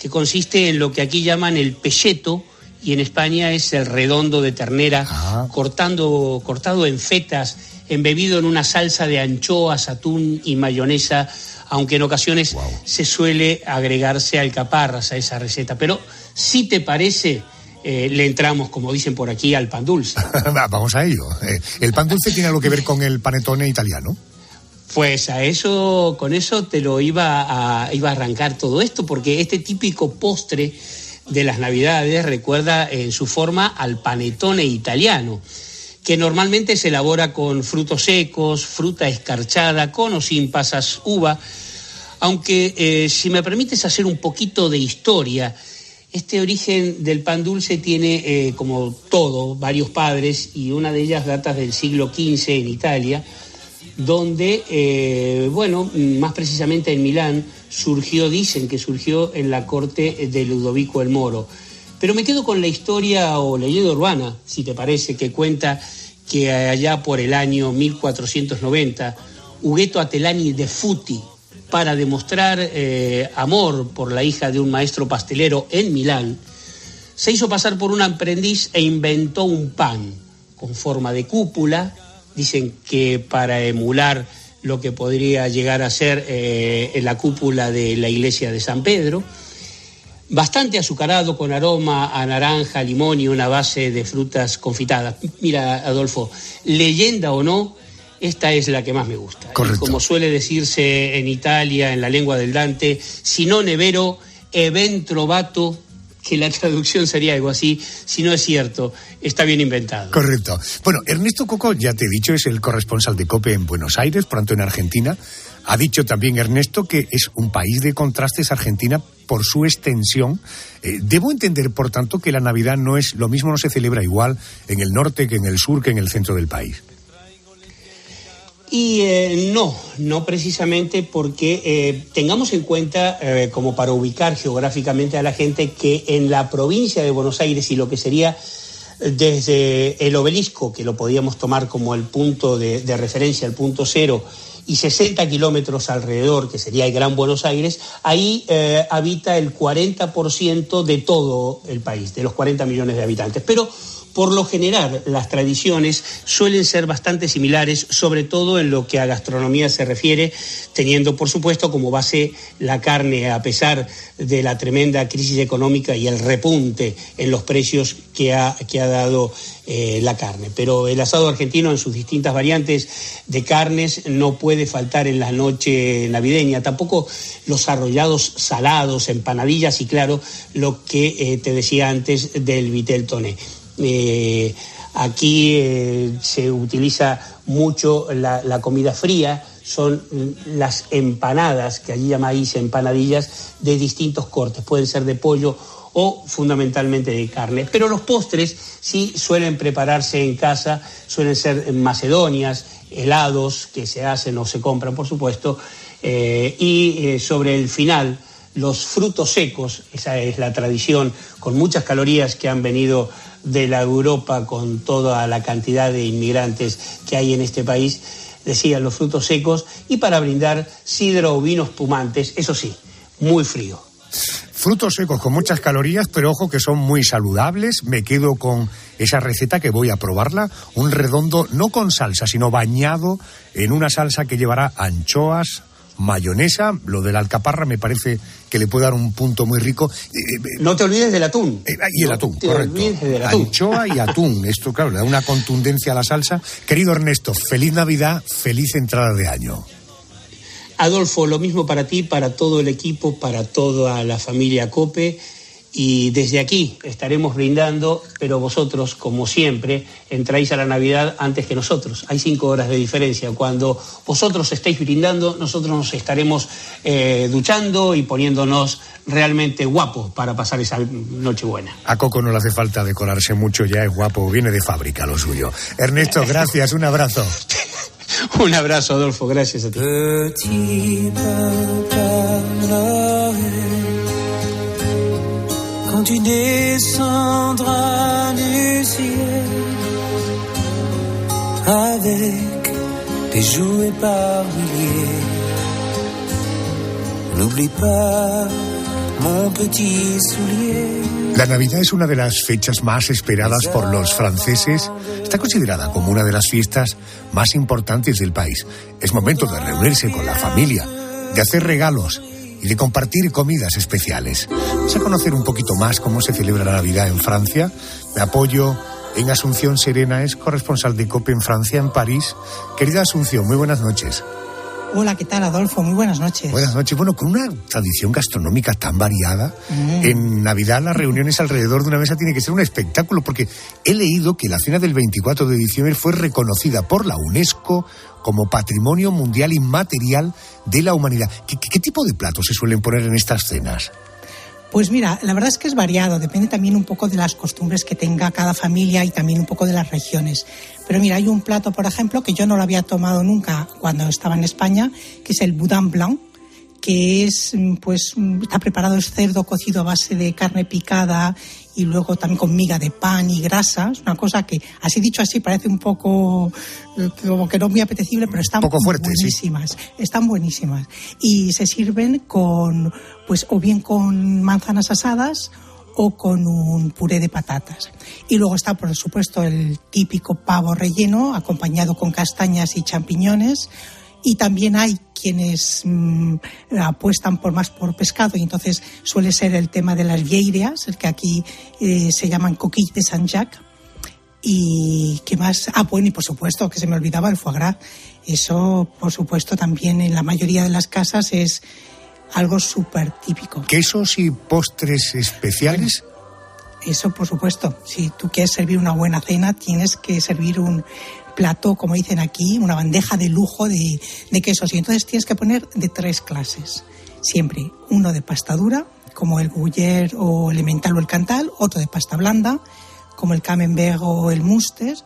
que consiste en lo que aquí llaman el pelleto, y en España es el redondo de ternera, cortado en fetas, embebido en una salsa de anchoas, atún y mayonesa, aunque en ocasiones se suele agregarse alcaparras a esa receta. Pero si te parece, le entramos, como dicen por aquí, al pan dulce. Vamos a ello. ¿El pan dulce tiene algo que ver con el panettone italiano? Pues con eso te lo iba a arrancar todo esto, porque este típico postre de las Navidades recuerda en su forma al panettone italiano, que normalmente se elabora con frutos secos, fruta escarchada, con o sin pasas uva. Aunque, si me permites hacer un poquito de historia, este origen del pan dulce tiene, como todo, varios padres, y una de ellas data del siglo XV en Italia, donde, más precisamente en Milán, dicen que surgió en la corte de Ludovico el Moro. Pero me quedo con la historia o leyenda urbana, si te parece, que cuenta que allá por el año 1490, Ughetto Atelani de Futi, para demostrar amor por la hija de un maestro pastelero en Milán, se hizo pasar por un aprendiz e inventó un pan con forma de cúpula, dicen que para emular lo que podría llegar a ser la cúpula de la iglesia de San Pedro, bastante azucarado, con aroma a naranja, limón y una base de frutas confitadas. Mira, Adolfo, leyenda o no, esta es la que más me gusta. Correcto. Como suele decirse en Italia, en la lengua del Dante, si no nevero, e ben trovato, que la traducción sería algo así. Si no es cierto, está bien inventado. Correcto. Bueno, Ernesto Coco, ya te he dicho, es el corresponsal de COPE en Buenos Aires, por tanto en Argentina. Ha dicho también Ernesto que es un país de contrastes, Argentina, por su extensión. Debo entender, por tanto, que la Navidad no es lo mismo, no se celebra igual en el norte que en el sur, que en el centro del país. Y no precisamente, porque tengamos en cuenta, como para ubicar geográficamente a la gente, que en la provincia de Buenos Aires, y lo que sería desde el Obelisco, que lo podíamos tomar como el punto de referencia, el punto cero, y 60 kilómetros alrededor, que sería el Gran Buenos Aires, ahí habita el 40% de todo el país, de los 40 millones de habitantes. Pero por lo general, las tradiciones suelen ser bastante similares, sobre todo en lo que a gastronomía se refiere, teniendo, por supuesto, como base la carne, a pesar de la tremenda crisis económica y el repunte en los precios que ha dado la carne. Pero el asado argentino, en sus distintas variantes de carnes, no puede faltar en la noche navideña. Tampoco los arrollados salados, empanadillas y, claro, lo que te decía antes del vitel toné. Aquí se utiliza mucho la comida fría, son las empanadas, que allí llamáis empanadillas, de distintos cortes, pueden ser de pollo o fundamentalmente de carne. Pero los postres sí suelen prepararse en casa, suelen ser macedonias, helados que se hacen o se compran, por supuesto, y sobre el final, los frutos secos. Esa es la tradición, con muchas calorías, que han venido de la Europa con toda la cantidad de inmigrantes que hay en este país. Decían, los frutos secos, y para brindar, sidra o vinos espumantes, eso sí, muy frío. Frutos secos con muchas calorías, pero ojo que son muy saludables. Me quedo con esa receta, que voy a probarla. Un redondo no con salsa, sino bañado en una salsa que llevará anchoas, mayonesa. Lo de la alcaparra me parece que le puede dar un punto muy rico. No te olvides del atún. Y el atún, correcto. Anchoa y atún. Esto, claro, le da una contundencia a la salsa. Querido Ernesto, feliz Navidad, feliz entrada de año. Adolfo, lo mismo para ti, para todo el equipo, para toda la familia COPE. Y desde aquí estaremos brindando, pero vosotros, como siempre, entráis a la Navidad antes que nosotros. Hay 5 horas de diferencia. Cuando vosotros estéis brindando, nosotros nos estaremos duchando y poniéndonos realmente guapos para pasar esa Nochebuena. A Coco no le hace falta decorarse mucho, ya es guapo, viene de fábrica lo suyo. Ernesto, gracias, un abrazo. Un abrazo, Adolfo, gracias a ti. Quand tu descendras du ciel avec tes jouets par milliers, n'oublie pas mon petit soulier. La Navidad es una de las fechas más esperadas por los franceses. Está considerada como una de las fiestas más importantes del país. Es momento de reunirse con la familia, de hacer regalos y de compartir comidas especiales. Vamos a conocer un poquito más cómo se celebra la Navidad en Francia. Me apoyo en Asunción Serena, es corresponsal de COPE en Francia, en París. Querida Asunción, muy buenas noches. Hola, ¿qué tal, Adolfo? Muy buenas noches. Buenas noches. Bueno, con una tradición gastronómica tan variada, en Navidad las reuniones alrededor de una mesa tiene que ser un espectáculo, porque he leído que la cena del 24 de diciembre fue reconocida por la UNESCO como Patrimonio Mundial Inmaterial de la Humanidad. ¿Qué tipo de platos se suelen poner en estas cenas? Pues mira, la verdad es que es variado, depende también un poco de las costumbres que tenga cada familia y también un poco de las regiones. Pero mira, hay un plato, por ejemplo, que yo no lo había tomado nunca cuando estaba en España, que es el boudin blanc, que es, pues, está preparado, es cerdo cocido a base de carne picada y luego también con miga de pan y grasa. Es una cosa que, así dicho así, parece un poco como que no muy apetecible, pero están poco fuerte, buenísimas. Sí. Están buenísimas. Y se sirven con, pues, o bien con manzanas asadas o con un puré de patatas. Y luego está, por supuesto, el típico pavo relleno, acompañado con castañas y champiñones. Y también hay quienes apuestan más por pescado, y entonces suele ser el tema de las vieiras, el que aquí se llaman coquilles de Saint-Jacques. ¿Y qué más? Bueno, y por supuesto, que se me olvidaba, el foie gras. Eso, por supuesto, también en la mayoría de las casas es algo súper típico. ¿Quesos y postres especiales? Eso, por supuesto. Si tú quieres servir una buena cena, tienes que servir un plato, como dicen aquí, una bandeja de lujo de quesos. Y entonces tienes que poner de 3 clases. Siempre uno de pasta dura, como el gruyère o el emmental o el cantal, otro de pasta blanda, como el camembert o el mouster,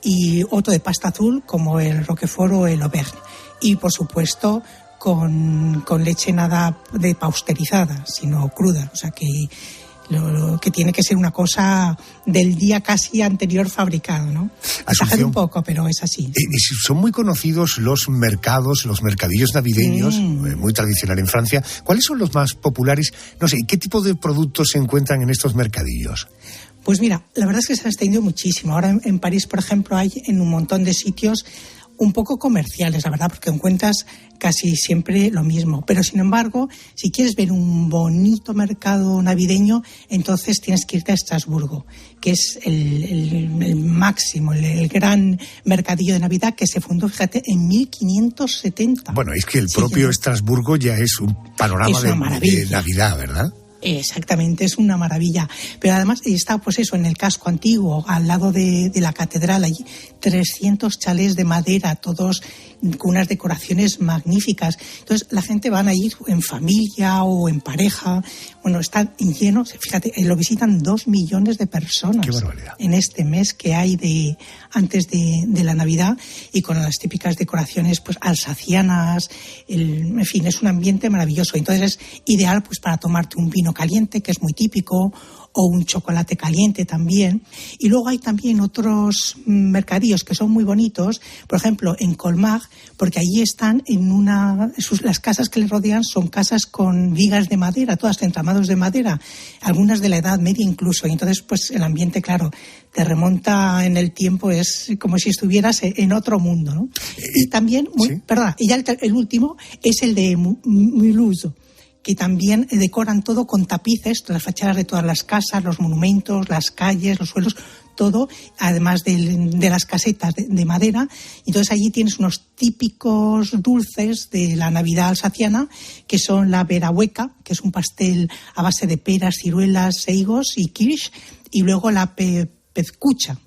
y otro de pasta azul como el Roquefort o el Auvergne. Y por supuesto con leche nada de pasteurizada, sino cruda, o sea que lo que tiene que ser una cosa del día casi anterior fabricado, ¿no? Exagero un poco, pero es así. Son muy conocidos los mercados, los mercadillos navideños, muy tradicional en Francia. ¿Cuáles son los más populares? No sé, ¿qué tipo de productos se encuentran en estos mercadillos? Pues mira, la verdad es que se ha extendido muchísimo. Ahora en París, por ejemplo, hay en un montón de sitios un poco comerciales, la verdad, porque encuentras casi siempre lo mismo. Pero, sin embargo, si quieres ver un bonito mercado navideño, entonces tienes que irte a Estrasburgo, que es el máximo, el gran mercadillo de Navidad que se fundó, fíjate, en 1570. Bueno, es que el propio Estrasburgo ya es un panorama de Navidad, ¿verdad? Exactamente, es una maravilla. Pero además está, pues eso, en el casco antiguo, al lado de la catedral, allí 300 chalés de madera, todos con unas decoraciones magníficas. Entonces la gente van a ir en familia o en pareja. Bueno, están llenos, fíjate, lo visitan 2 millones de personas. ¡Qué barbaridad! En este mes que hay antes de la Navidad, y con las típicas decoraciones pues alsacianas, en fin, es un ambiente maravilloso. Entonces es ideal pues para tomarte un vino caliente, que es muy típico, o un chocolate caliente también. Y luego hay también otros mercadillos que son muy bonitos, por ejemplo en Colmar, porque allí están las casas que les rodean son casas con vigas de madera, todas entramados de madera, algunas de la Edad Media incluso, y entonces pues el ambiente, claro, te remonta en el tiempo, es como si estuvieras en otro mundo, ¿no? Y también, y ya el último es el de Mulhouse, que también decoran todo con tapices, las fachadas de todas las casas, los monumentos, las calles, los suelos, todo, además de las casetas de madera. Entonces allí tienes unos típicos dulces de la Navidad alsaciana, que son la verahueca, que es un pastel a base de peras, ciruelas, higos y kirsch, y luego la pezcucha,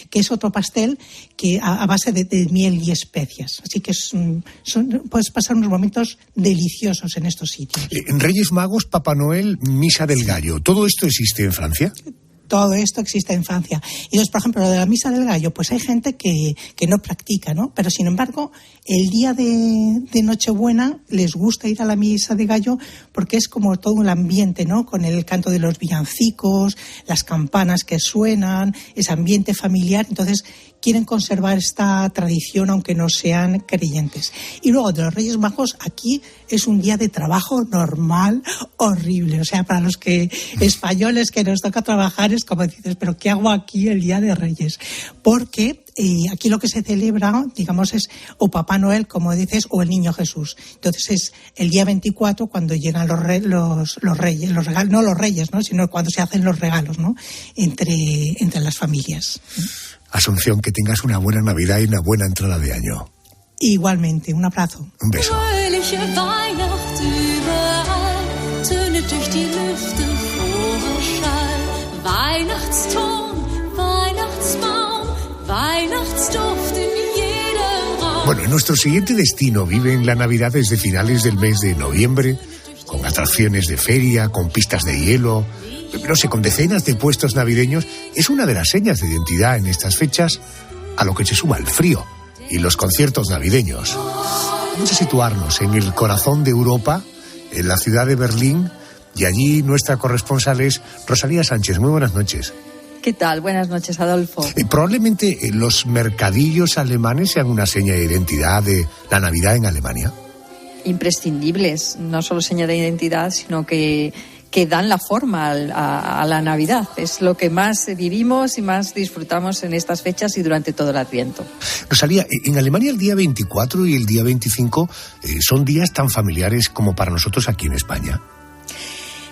que es otro pastel que a base de miel y especias. Así que puedes pasar unos momentos deliciosos en estos sitios. En Reyes Magos, Papá Noel, Misa del Gallo, ¿todo esto existe en Francia? Todo esto existe en Francia. Y entonces, por ejemplo, lo de la Misa del Gallo, pues hay gente que no practica, ¿no? Pero, sin embargo, el día de Nochebuena les gusta ir a la Misa de Gallo porque es como todo un ambiente, ¿no? Con el canto de los villancicos, las campanas que suenan, ese ambiente familiar. Entonces, quieren conservar esta tradición aunque no sean creyentes. Y luego de los Reyes Magos, aquí es un día de trabajo normal, horrible. O sea, para los españoles que nos toca trabajar es como dices, pero ¿qué hago aquí el día de Reyes? Porque aquí lo que se celebra, digamos, es o Papá Noel, como dices, o el Niño Jesús. Entonces es el día 24 cuando llegan los reyes, los regalos, no los reyes, ¿no? Sino cuando se hacen los regalos, ¿no? Entre las familias. Asunción, que tengas una buena Navidad y una buena entrada de año. Igualmente, un abrazo. Un beso. Bueno, en nuestro siguiente destino viven la Navidad desde finales del mes de noviembre, con atracciones de feria, con pistas de hielo, no sé, con decenas de puestos navideños. Es una de las señas de identidad en estas fechas, a lo que se suma el frío y los conciertos navideños. Vamos a situarnos en el corazón de Europa, en la ciudad de Berlín, y allí nuestra corresponsal es Rosalía Sánchez. Muy buenas noches. ¿Qué tal? Buenas noches, Adolfo. Probablemente los mercadillos alemanes sean una seña de identidad de la Navidad en Alemania. Imprescindibles, no solo seña de identidad, sino que dan la forma a la Navidad. Es lo que más vivimos y más disfrutamos en estas fechas y durante todo el Adviento. Rosalía, en Alemania el día 24 y el día 25 son días tan familiares como para nosotros aquí en España.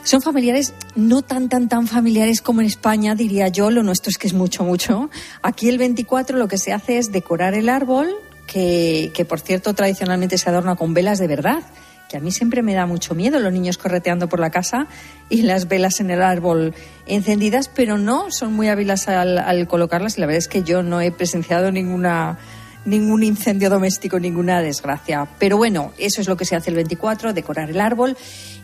Son familiares, no tan familiares como en España, diría yo. Lo nuestro es que es mucho. Aquí el 24 lo que se hace es decorar el árbol, que por cierto tradicionalmente se adorna con velas de verdad, que a mí siempre me da mucho miedo, los niños correteando por la casa y las velas en el árbol encendidas, pero no, son muy hábiles al colocarlas, y la verdad es que yo no he presenciado ningún incendio doméstico, ninguna desgracia. Pero bueno, eso es lo que se hace el 24, decorar el árbol,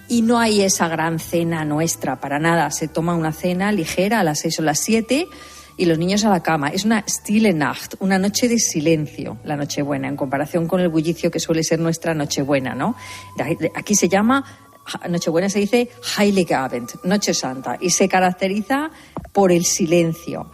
y no hay esa gran cena nuestra para nada. Se toma una cena ligera a las 6 o las 7 y los niños a la cama. Es una Stille Nacht, una noche de silencio, la Nochebuena, en comparación con el bullicio que suele ser nuestra Nochebuena, ¿no? Aquí se llama, Nochebuena se dice Heilige Abend, Noche Santa, y se caracteriza por el silencio.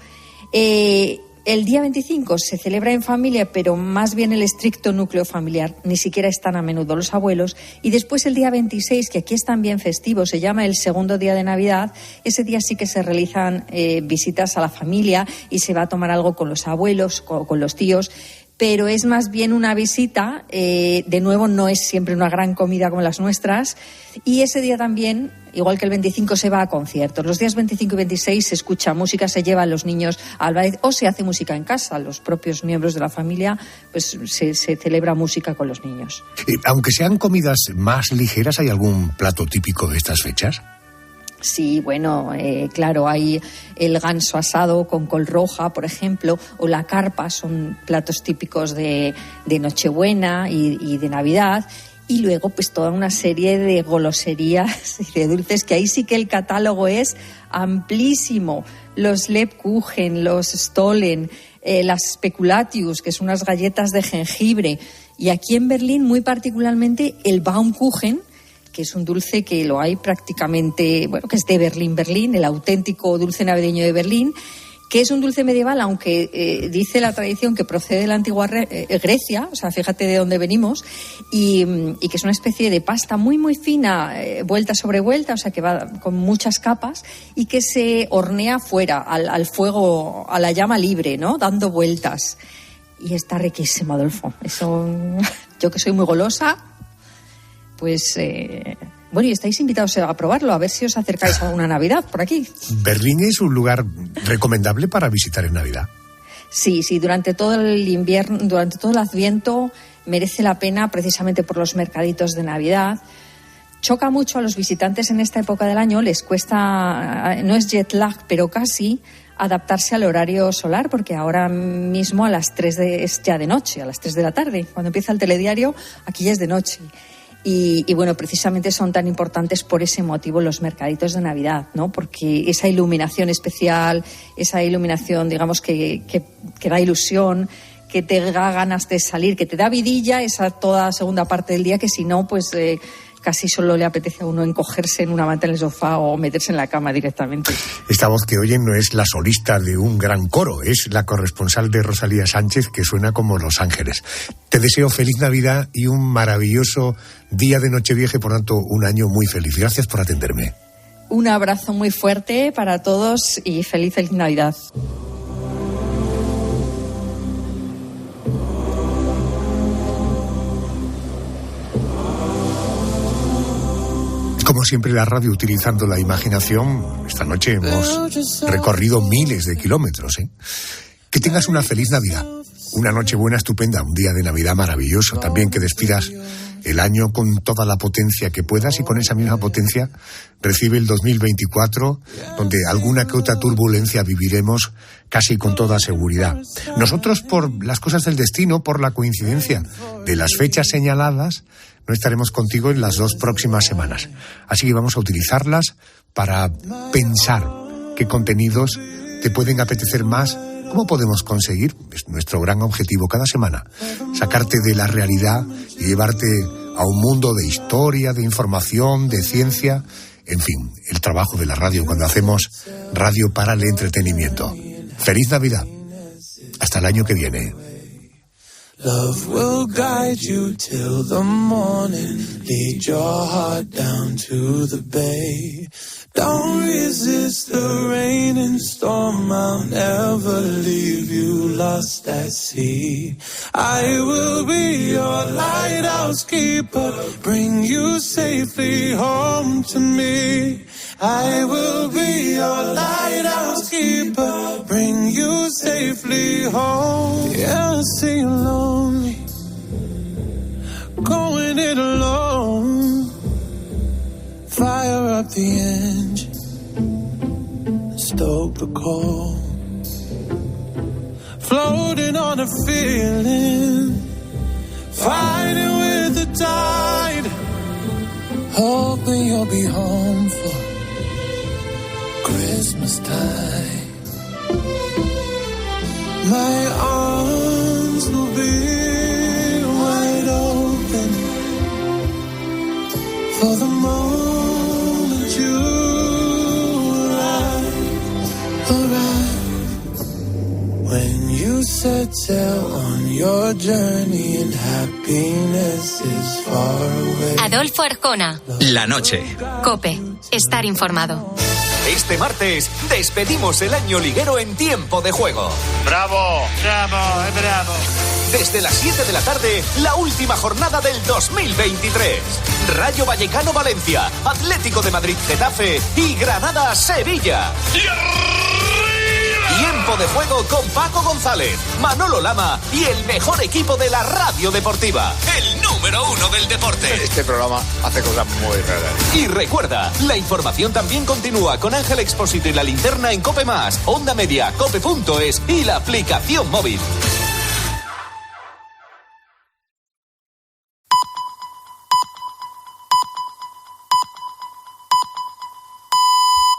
El día 25 se celebra en familia, pero más bien el estricto núcleo familiar, ni siquiera están a menudo los abuelos. Y después el día 26, que aquí es también festivo, se llama el segundo día de Navidad. Ese día sí que se realizan visitas a la familia y se va a tomar algo con los abuelos, con los tíos. Pero es más bien una visita, de nuevo no es siempre una gran comida como las nuestras, y ese día también, igual que el 25, se va a conciertos. Los días 25 y 26 se escucha música, se llevan los niños al ballet o se hace música en casa. Los propios miembros de la familia, pues se celebra música con los niños. Aunque sean comidas más ligeras, ¿hay algún plato típico de estas fechas? Sí, bueno, claro, hay el ganso asado con col roja, por ejemplo, o la carpa, son platos típicos de Nochebuena y de Navidad. Y luego, pues toda una serie de goloserías y de dulces, que ahí sí que el catálogo es amplísimo. Los Lebkuchen, los Stollen, las Speculatius, que son unas galletas de jengibre. Y aquí en Berlín, muy particularmente, el Baumkuchen, que es un dulce que lo hay prácticamente, bueno, que es de Berlín, el auténtico dulce navideño de Berlín, que es un dulce medieval, aunque dice la tradición que procede de la antigua Grecia, o sea, fíjate de dónde venimos, y que es una especie de pasta muy, muy fina, vuelta sobre vuelta, o sea, que va con muchas capas, y que se hornea fuera, al fuego, a la llama libre, ¿no?, dando vueltas. Y está riquísimo, Adolfo. Eso, yo que soy muy golosa, pues, bueno, y estáis invitados a probarlo, a ver si os acercáis a una Navidad por aquí. ¿Berlín es un lugar recomendable para visitar en Navidad? Sí, durante todo el invierno, durante todo el Adviento, merece la pena precisamente por los mercaditos de Navidad. Choca mucho a los visitantes en esta época del año, les cuesta, no es jet lag, pero casi, adaptarse al horario solar, porque ahora mismo a las 3 es ya de noche, a las 3 de la tarde. Cuando empieza el telediario, aquí ya es de noche. Y bueno, precisamente son tan importantes por ese motivo los mercaditos de Navidad, ¿no? Porque esa iluminación especial, esa iluminación, digamos, que da ilusión, que te da ganas de salir, que te da vidilla, esa toda segunda parte del día, que si no, pues casi solo le apetece a uno encogerse en una manta en el sofá o meterse en la cama directamente. Esta voz que oyen no es la solista de un gran coro, es la corresponsal de Rosalía Sánchez, que suena como Los Ángeles. Te deseo feliz Navidad y un maravilloso día de Nochevieja y, por tanto, un año muy feliz. Gracias por atenderme. Un abrazo muy fuerte para todos y feliz Navidad. Como siempre, la radio utilizando la imaginación. Esta noche hemos recorrido miles de kilómetros, ¿eh? Que tengas una feliz Navidad, una Nochebuena estupenda, un día de Navidad maravilloso. También que despidas el año con toda la potencia que puedas y con esa misma potencia recibe el 2024, donde alguna que otra turbulencia viviremos casi con toda seguridad. Nosotros, por las cosas del destino, por la coincidencia de las fechas señaladas, no estaremos contigo en las 2 próximas semanas. Así que vamos a utilizarlas para pensar qué contenidos te pueden apetecer más. ¿Cómo podemos conseguir? Es nuestro gran objetivo cada semana, sacarte de la realidad y llevarte a un mundo de historia, de información, de ciencia, en fin, el trabajo de la radio cuando hacemos radio para el entretenimiento. ¡Feliz Navidad! Hasta el año que viene. Love will guide you till the morning. Lead your heart down to the bay. Don't resist the rain and storm. I'll never leave you lost at sea. I will be your lighthouse keeper. Bring you safely home to me. I will be your lighthouse keeper, bring you safely home. Yeah, I see you lonely, going it alone. Fire up the engine, stoke the coal. Floating on a feeling, fighting with the tide. Hoping you'll be home for Christmas time. My arms will be wide open for the moment you arrive. When you set sail on your journey and happiness is far away. Adolfo Arjona. La noche. COPE. Estar informado. Este martes despedimos el año liguero en Tiempo de Juego. ¡Bravo! ¡Bravo! ¡Bravo! Desde las 7 de la tarde, la última jornada del 2023. Rayo Vallecano Valencia, Atlético de Madrid Getafe y Granada Sevilla. Tiempo de Juego con Paco González, Manolo Lama y el mejor equipo de la radio deportiva. El número 1 del deporte. Este programa hace cosas muy raras. Y recuerda, la información también continúa con Ángel Expósito y La Linterna en COPE+, Onda Media, cope.es y la aplicación móvil.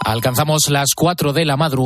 Alcanzamos las 4 de la madrugada.